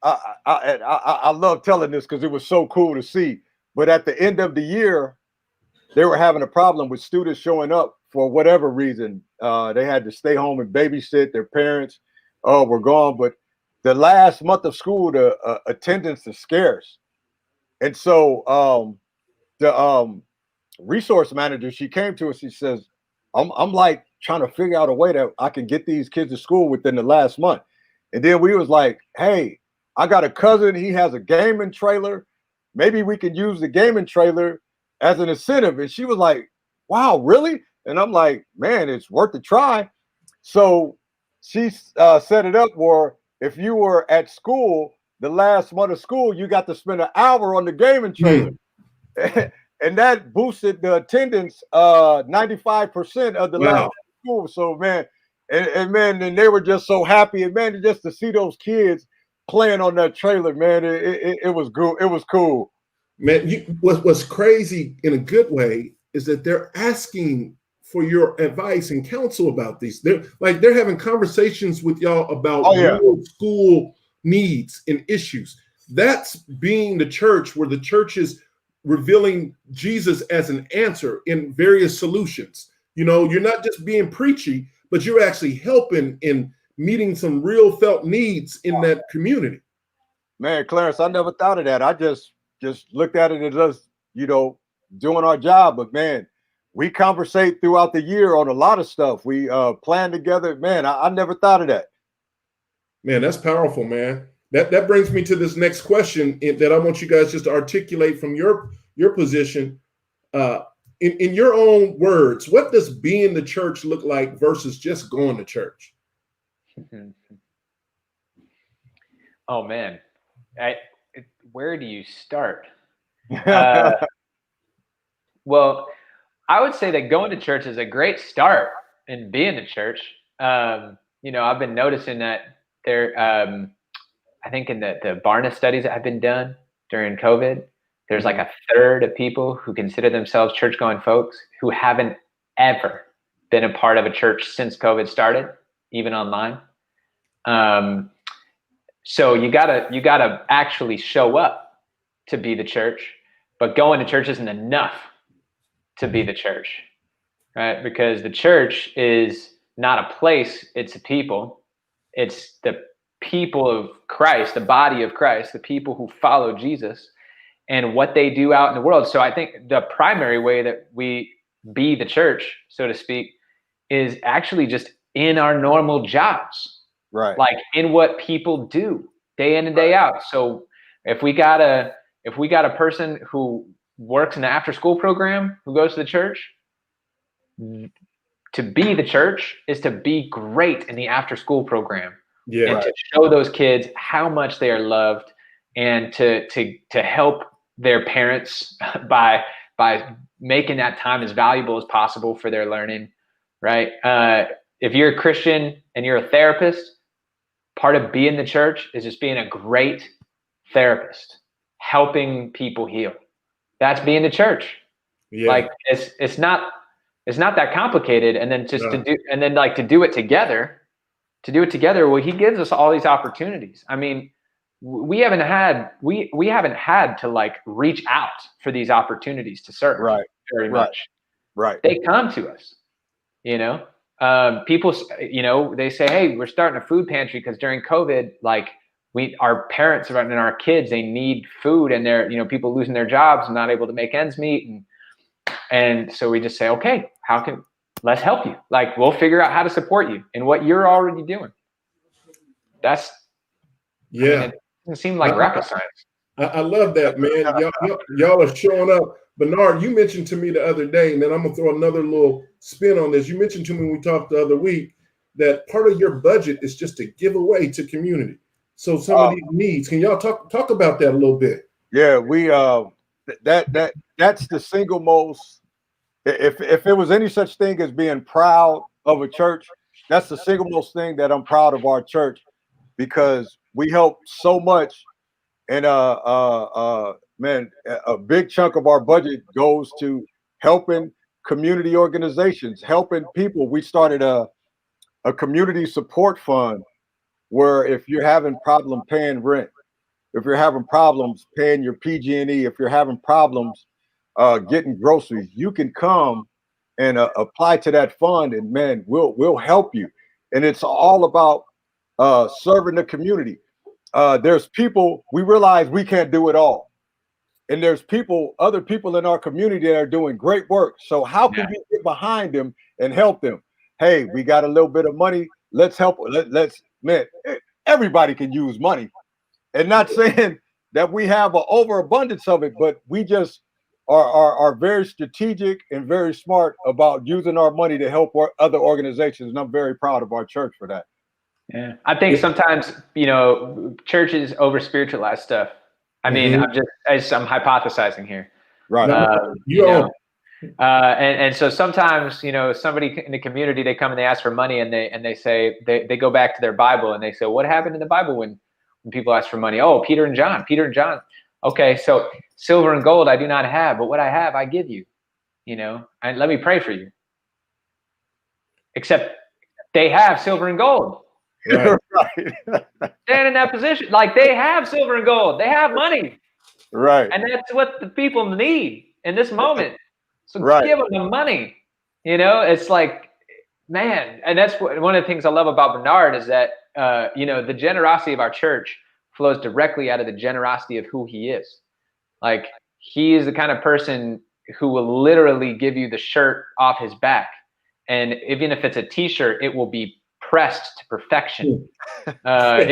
I love telling this because it was so cool to see. But at the end of the year, they were having a problem with students showing up for whatever reason. They had to stay home and babysit. Their parents were gone. But the last month of school, the attendance is scarce. And so the resource manager, she came to us. She says, I'm like trying to figure out a way that I can get these kids to school within the last month. And then we was like, hey, I got a cousin. He has a gaming trailer. Maybe we could use the gaming trailer as an incentive. And she was like, wow, really? And I'm like, man, it's worth a try. So she set it up where if you were at school, the last month of school, you got to spend an hour on the gaming trailer. And that boosted the attendance 95% of the last school. So, man, and they were just so happy. And, man, just to see those kids playing on that trailer, man, it was good. It was cool. Man, what's crazy in a good way is that they're asking for your advice and counsel about these. They're having conversations with y'all about real school needs and issues. That's being the church, where the church is revealing Jesus as an answer in various solutions. You're not just being preachy, but you're actually helping in meeting some real felt needs in that community. Man, Clarence, I never thought of that. I just just looked at it as us, doing our job. But man, we conversate throughout the year on a lot of stuff. We plan together. Man, I never thought of that. Man, that's powerful, man. That brings me to this next question that I want you guys just to articulate from your position. In your own words, what does being the church look like versus just going to church? Oh man, where do you start? Well, I would say that going to church is a great start in being the church. I've been noticing that there, I think in the Barna studies that have been done during COVID, there's like a third of people who consider themselves church-going folks who haven't ever been a part of a church since COVID started, even online. So you gotta actually show up to be the church, but going to church isn't enough to be the church, right? Because the church is not a place, it's a people. It's the people of Christ, the body of Christ, the people who follow Jesus and what they do out in the world. So I think the primary way that we be the church, so to speak, is actually just in our normal jobs, right? Like in what people do day in and day out. So if we got a person who works in the after school program who goes to the church, to be the church is to be great in the after school program. Yeah. And to show those kids how much they are loved, and to help their parents by making that time as valuable as possible for their learning, right? If you're a Christian and you're a therapist, part of being the church is just being a great therapist, helping people heal. That's being the church. Yeah. Like it's not that complicated. And then to do it together. Well, he gives us all these opportunities. I mean, we haven't had to like reach out for these opportunities to serve, right? Very much, right? They come to us, people, they say, hey, we're starting a food pantry because during COVID, like our parents and our kids, they need food, and they're, people losing their jobs and not able to make ends meet, and so we just say, okay, let's help you. Like, we'll figure out how to support you in what you're already doing. It doesn't seem like rocket science. I love that, man. Y'all are showing up. Bernard, you mentioned to me the other day, and then I'm going to throw another little spin on this. You mentioned to me when we talked the other week that part of your budget is just to give away to community. So some of these needs, can y'all talk about that a little bit? Yeah, we that's the single most, if it was any such thing as being proud of a church, that's the single most thing that I'm proud of our church, because we help so much. And man, a big chunk of our budget goes to helping community organizations, helping people. We started a community support fund where if you're having problem paying rent, if you're having problems paying your PG&E, if you're having problems getting groceries, you can come and apply to that fund, and man, we'll help you. And it's all about serving the community. There's people, we realize we can't do it all. And there's other people in our community that are doing great work. So how can we get behind them and help them? Hey, we got a little bit of money. Let's help. Man, everybody can use money. And not saying that we have an overabundance of it, but we just are very strategic and very smart about using our money to help other organizations. And I'm very proud of our church for that. Yeah, I think sometimes, churches over spiritualize stuff. I mean, I'm hypothesizing here. Right. And so sometimes, somebody in the community, they come and they ask for money, and they say, they go back to their Bible and they say, what happened in the Bible when people ask for money? Oh, Peter and John. Okay, so silver and gold I do not have, but what I have I give you, and let me pray for you. Except they have silver and gold. Right. They're in that position. Like, they have silver and gold. They have money. Right. And that's what the people need in this moment. So give them the money. It's like, man, and that's one of the things I love about Bernard is that, the generosity of our church flows directly out of the generosity of who he is. Like, he is the kind of person who will literally give you the shirt off his back. And even if it's a t-shirt, it will be pressed to perfection. I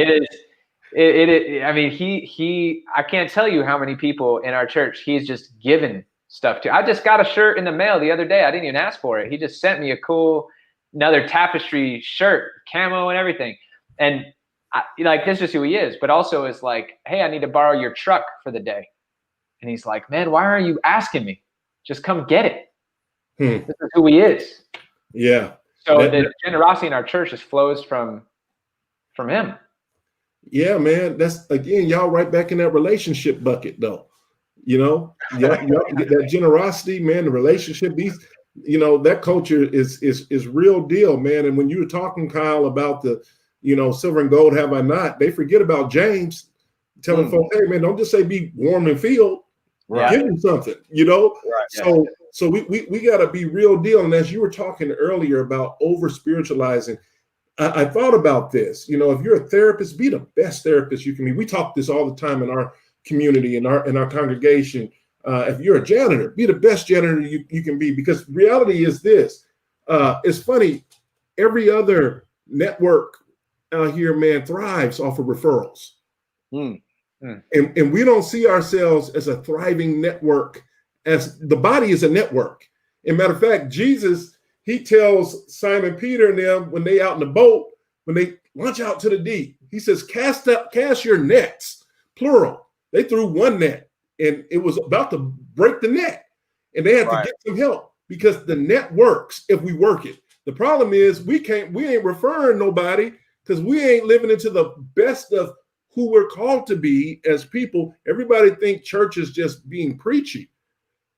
mean, I can't tell you how many people in our church he's just given stuff to. I just got a shirt in the mail the other day. I didn't even ask for it. He just sent me another tapestry shirt, camo and everything. And like, this is who he is, but also is like, hey, I need to borrow your truck for the day. And he's like, man, why aren't you asking me? Just come get it. This is who he is. Yeah. So the generosity in our church just flows from him. Yeah, man. That's, again, y'all right back in that relationship bucket, though. You know, that generosity, man, the relationship, that culture is real deal, man. And when you were talking, Kyle, about the, silver and gold have I not, they forget about James telling folks, hey, man, don't just say be warm and filled. Right. Give them something, Right. So we got to be real deal. And as you were talking earlier about over spiritualizing, I thought about this. If you're a therapist, be the best therapist you can be. We talk this all the time in our community, in our congregation. If you're a janitor, be the best janitor you can be, because reality is this. It's funny. Every other network out here, man, thrives off of referrals. And we don't see ourselves as a thriving network, as the body is a network. As a matter of fact, Jesus, he tells Simon Peter and them when they out in the boat, when they launch out to the deep, he says, cast your nets, plural. They threw one net and it was about to break the net, and they had to get some help, because the net works if we work it. The problem is we ain't referring nobody, because we ain't living into the best of who we're called to be as people. Everybody think church is just being preachy,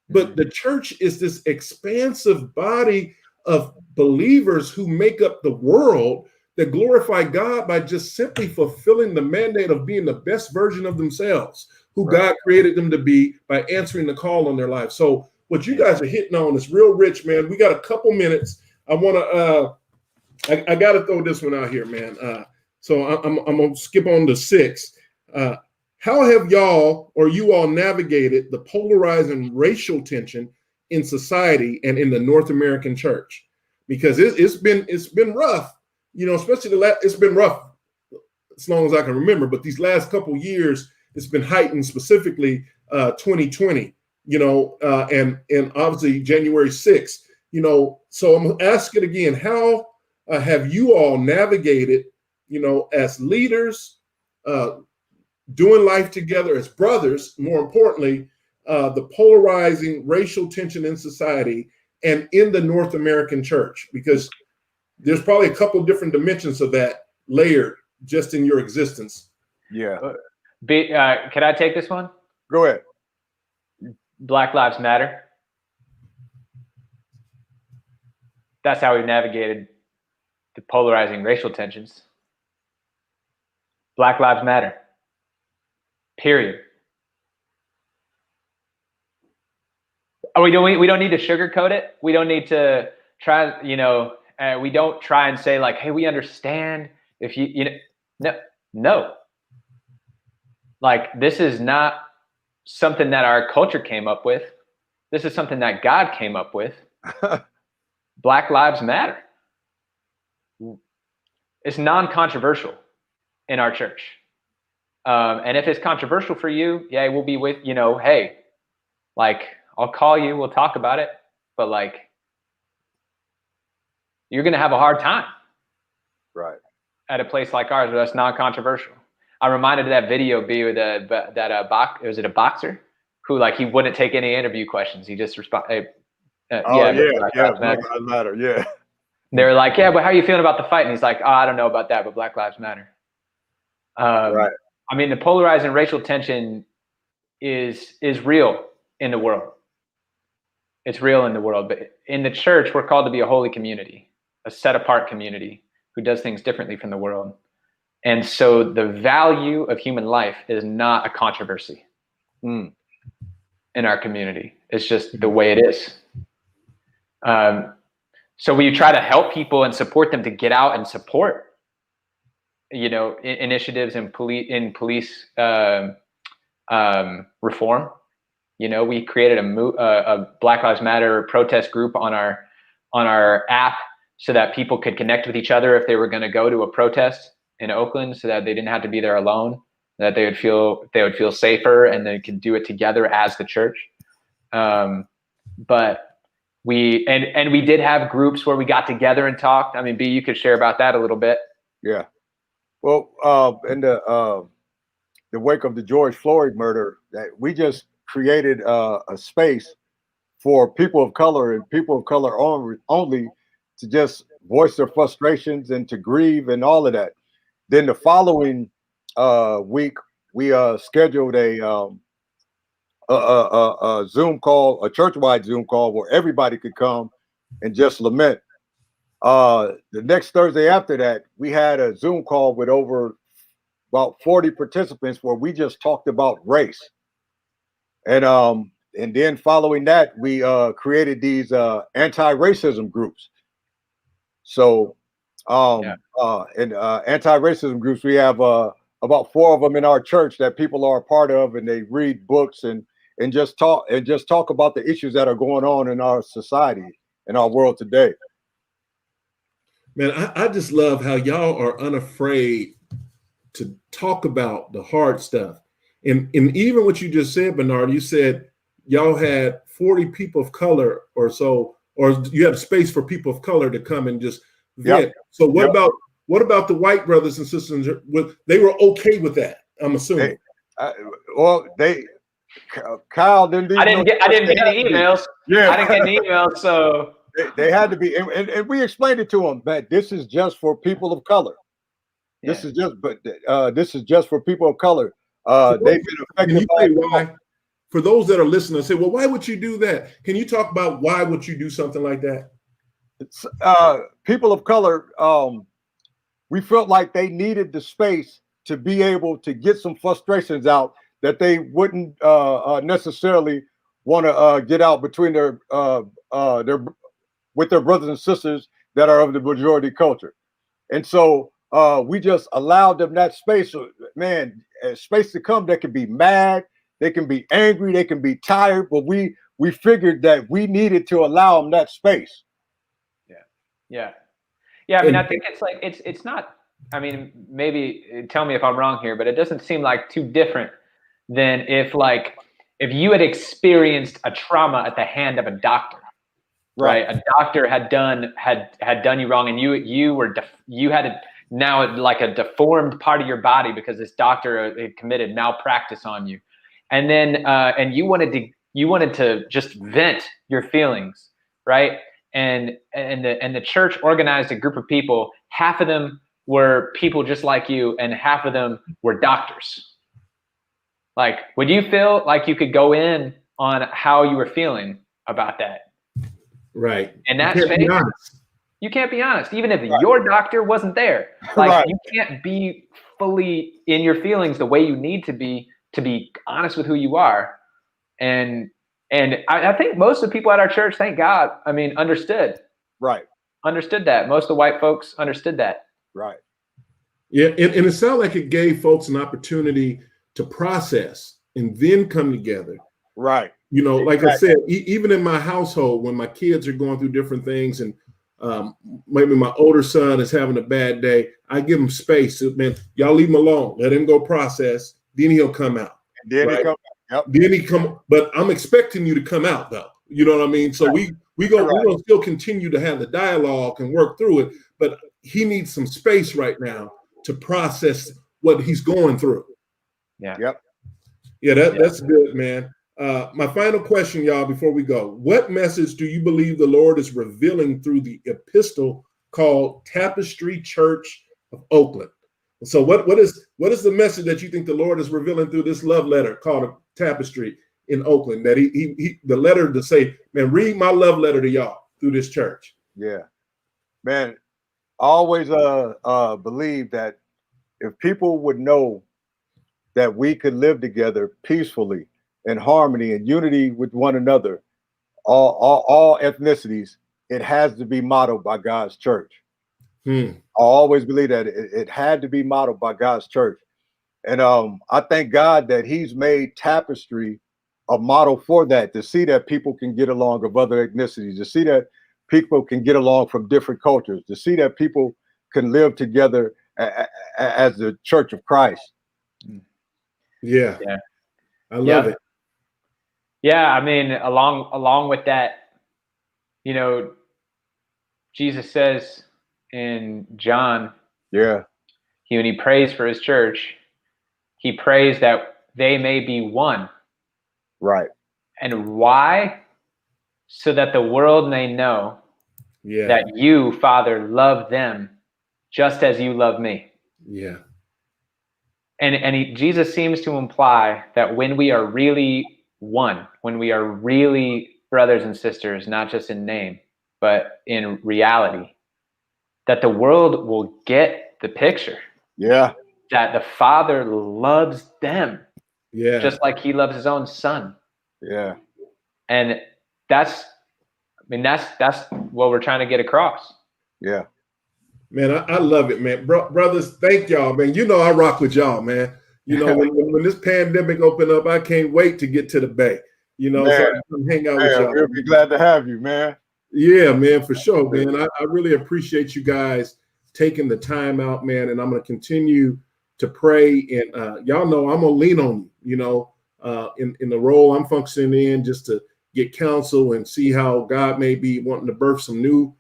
but the church is this expansive body of believers who make up the world, that glorify God by just simply fulfilling the mandate of being the best version of themselves, who God created them to be, by answering the call on their life. So what you guys are hitting on is real rich, man. We got a couple minutes. I want to, I got to throw this one out here, man. So I'm going to skip on to 6. How have you all navigated the polarizing racial tension in society and in the North American church? Because it's been rough, especially it's been rough as long as I can remember, but these last couple years, it's been heightened, specifically 2020, and obviously January 6th, so I'm asking again, how have you all navigated, as leaders, doing life together as brothers, more importantly, the polarizing racial tension in society and in the North American church? Because there's probably a couple of different dimensions of that layered just in your existence. Yeah. Can I take this one? Go ahead. Black Lives Matter. That's how we've navigated the polarizing racial tensions. Black Lives Matter. Period. We don't need to sugarcoat it. We don't need to try, we don't try and say like, hey, we understand if no. Like, this is not something that our culture came up with. This is something that God came up with. Black Lives Matter. It's non-controversial in our church. And if it's controversial for you, yeah, we'll be with, hey, like, I'll call you, we'll talk about it, but like, you're going to have a hard time. Right. At a place like ours where that's non-controversial. I'm reminded of that video, B, with was it a boxer who, like, he wouldn't take any interview questions. He just responded. Black Lives Matter. Yeah. They were like, yeah, but how are you feeling about the fight? And he's like, oh, I don't know about that, but Black Lives Matter. Right. I mean, the polarizing racial tension is real in the world. It's real in the world, but in the church, we're called to be a holy community, a set apart community who does things differently from the world. And so the value of human life is not a controversy in our community. It's just the way it is. So we try to help people and support them to get out and support, initiatives in police reform. We created a Black Lives Matter protest group on our app so that people could connect with each other if they were going to go to a protest in Oakland, so that they didn't have to be there alone, that they would feel safer, and they could do it together as the church. But we did have groups where we got together and talked. I mean, B, you could share about that a little bit. Yeah. Well, in the wake of the George Floyd murder, that we just created a space for people of color and people of color only to just voice their frustrations and to grieve and all of that. Then the following week, we scheduled a Zoom call, a church-wide Zoom call where everybody could come and just lament. The next Thursday after that, we had a Zoom call with about 40 participants where we just talked about race. And then following that, we created these anti-racism groups. So anti-racism groups, we have about 4 of them in our church that people are a part of, and they read books and just talk about the issues that are going on in our society, in our world today. Man, I just love how y'all are unafraid to talk about the hard stuff. And even what you just said, Bernard, you said y'all had 40 people of color or so, or you have space for people of color to come and just vent. Yep. So what about the white brothers and sisters? They were okay with that, I'm assuming. Kyle didn't. I didn't get any emails. Yeah, I didn't get any emails. So they had to be, and we explained it to them that this is just for people of color. Yeah. This is just for people of color. They've been affected by why. For those that are listening, say, well, why would you do that? Can you talk about why would you do something like that? People of color, we felt like they needed the space to be able to get some frustrations out that they wouldn't necessarily want to get out between with their brothers and sisters that are of the majority culture. And so we just allowed them that space, man, a space to come. They can be mad, they can be angry, they can be tired, but we figured that we needed to allow them that space. Yeah. I mean, I think it's like, it's not, I mean, maybe tell me if I'm wrong here, but it doesn't seem like too different than if you had experienced a trauma at the hand of a doctor, right? A doctor had done you wrong, and you had now like a deformed part of your body because this doctor had committed malpractice on you, and then and you wanted to just vent your feelings, right? And the church organized a group of people. Half of them were people just like you, and half of them were doctors. Like, would you feel like you could go in on how you were feeling about that? Right. And that space, you can't be honest, even if your doctor wasn't there. Like, you can't be fully in your feelings the way you need to be honest with who you are. And I think most of the people at our church, thank God, I mean, understood. Right. Understood that. Most of the white folks understood that. Right. Yeah. And it sounded like it gave folks an opportunity to process and then come together. Right. You know, like I said, even in my household, when my kids are going through different things and maybe my older son is having a bad day, I give him space. Man, y'all leave him alone. Let him go process. Then he'll come out. And then he come. Yep. Then he come. But I'm expecting you to come out, though. You know what I mean? So we're gonna still continue to have the dialogue and work through it. But he needs some space right now to process what he's going through. Yeah. Yep. Yeah, that's good, man. My final question, y'all, before we go: what message do you believe the Lord is revealing through the epistle called Tapestry Church of Oakland? So what is the message that you think the Lord is revealing through this love letter called Tapestry in Oakland? That he the letter to say, man, read my love letter to y'all through this church. Yeah, man. I always believe that if people would know that we could live together peacefully in harmony and unity with one another, all ethnicities, it has to be modeled by God's church. I always believe that it had to be modeled by God's church. And I thank God that he's made Tapestry a model for that, to see that people can get along of other ethnicities, to see that people can get along from different cultures, to see that people can live together as the Church of Christ. Yeah. I love it. Yeah, I mean, along with that, you know, Jesus says in John, when he prays for his church, he prays that they may be one. Right. And why? So that the world may know that you, Father, love them just as you love me. Yeah. And Jesus seems to imply that when we are really one, when we are really brothers and sisters, not just in name, but in reality, that the world will get the picture. Yeah. That the Father loves them. Yeah. Just like he loves his own son. Yeah. And that's what we're trying to get across. Yeah. Man, I love it, man. Brothers, thank y'all, man. You know I rock with y'all, man. You know, when this pandemic opened up, I can't wait to get to the Bay. You know, so I can come hang out with y'all. We'll be glad to have you, man. Yeah, man, for sure, man. I really appreciate you guys taking the time out, man. And I'm going to continue to pray. And y'all know I'm going to lean on you, you know, in the role I'm functioning in, just to get counsel and see how God may be wanting to birth some new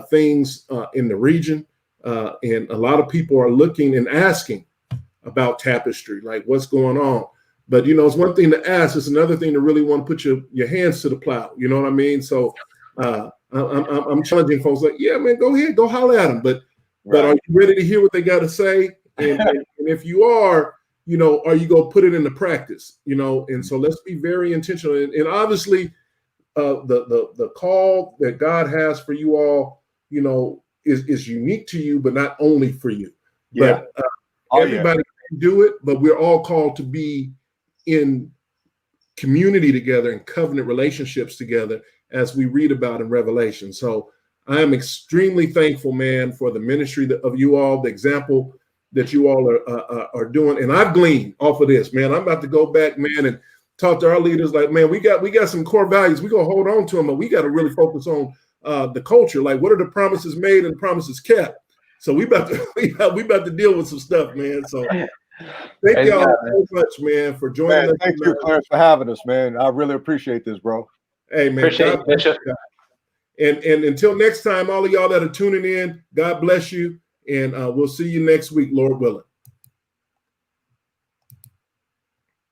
things in the region. And a lot of people are looking and asking about Tapestry, like what's going on. But, you know, it's one thing to ask. It's another thing to really want to put your hands to the plow. You know what I mean? So I'm challenging folks like, yeah, man, go ahead, go holler at them. But are you ready to hear what they got to say? And if you are, you know, are you going to put it into practice? You know, and so let's be very intentional. And obviously, the call that God has for you all, you know, is unique to you, but not only for you. But everybody can do it, but we're all called to be in community together and covenant relationships together, as we read about in Revelation. So I am extremely thankful, man, for the ministry of you all, the example that you all are doing. And I've gleaned off of this, man. I'm about to go back, man, and talk to our leaders like, man, we got some core values. We're going to hold on to them, but we got to really focus on the culture. Like, what are the promises made and the promises kept? So we about to deal with some stuff, man. So thank y'all so much, man, for joining us. Thank you, Clarence, for having us, man. I really appreciate this, bro. Hey, man. Appreciate it, Bishop. And until next time, all of y'all that are tuning in, God bless you. And we'll see you next week, Lord willing.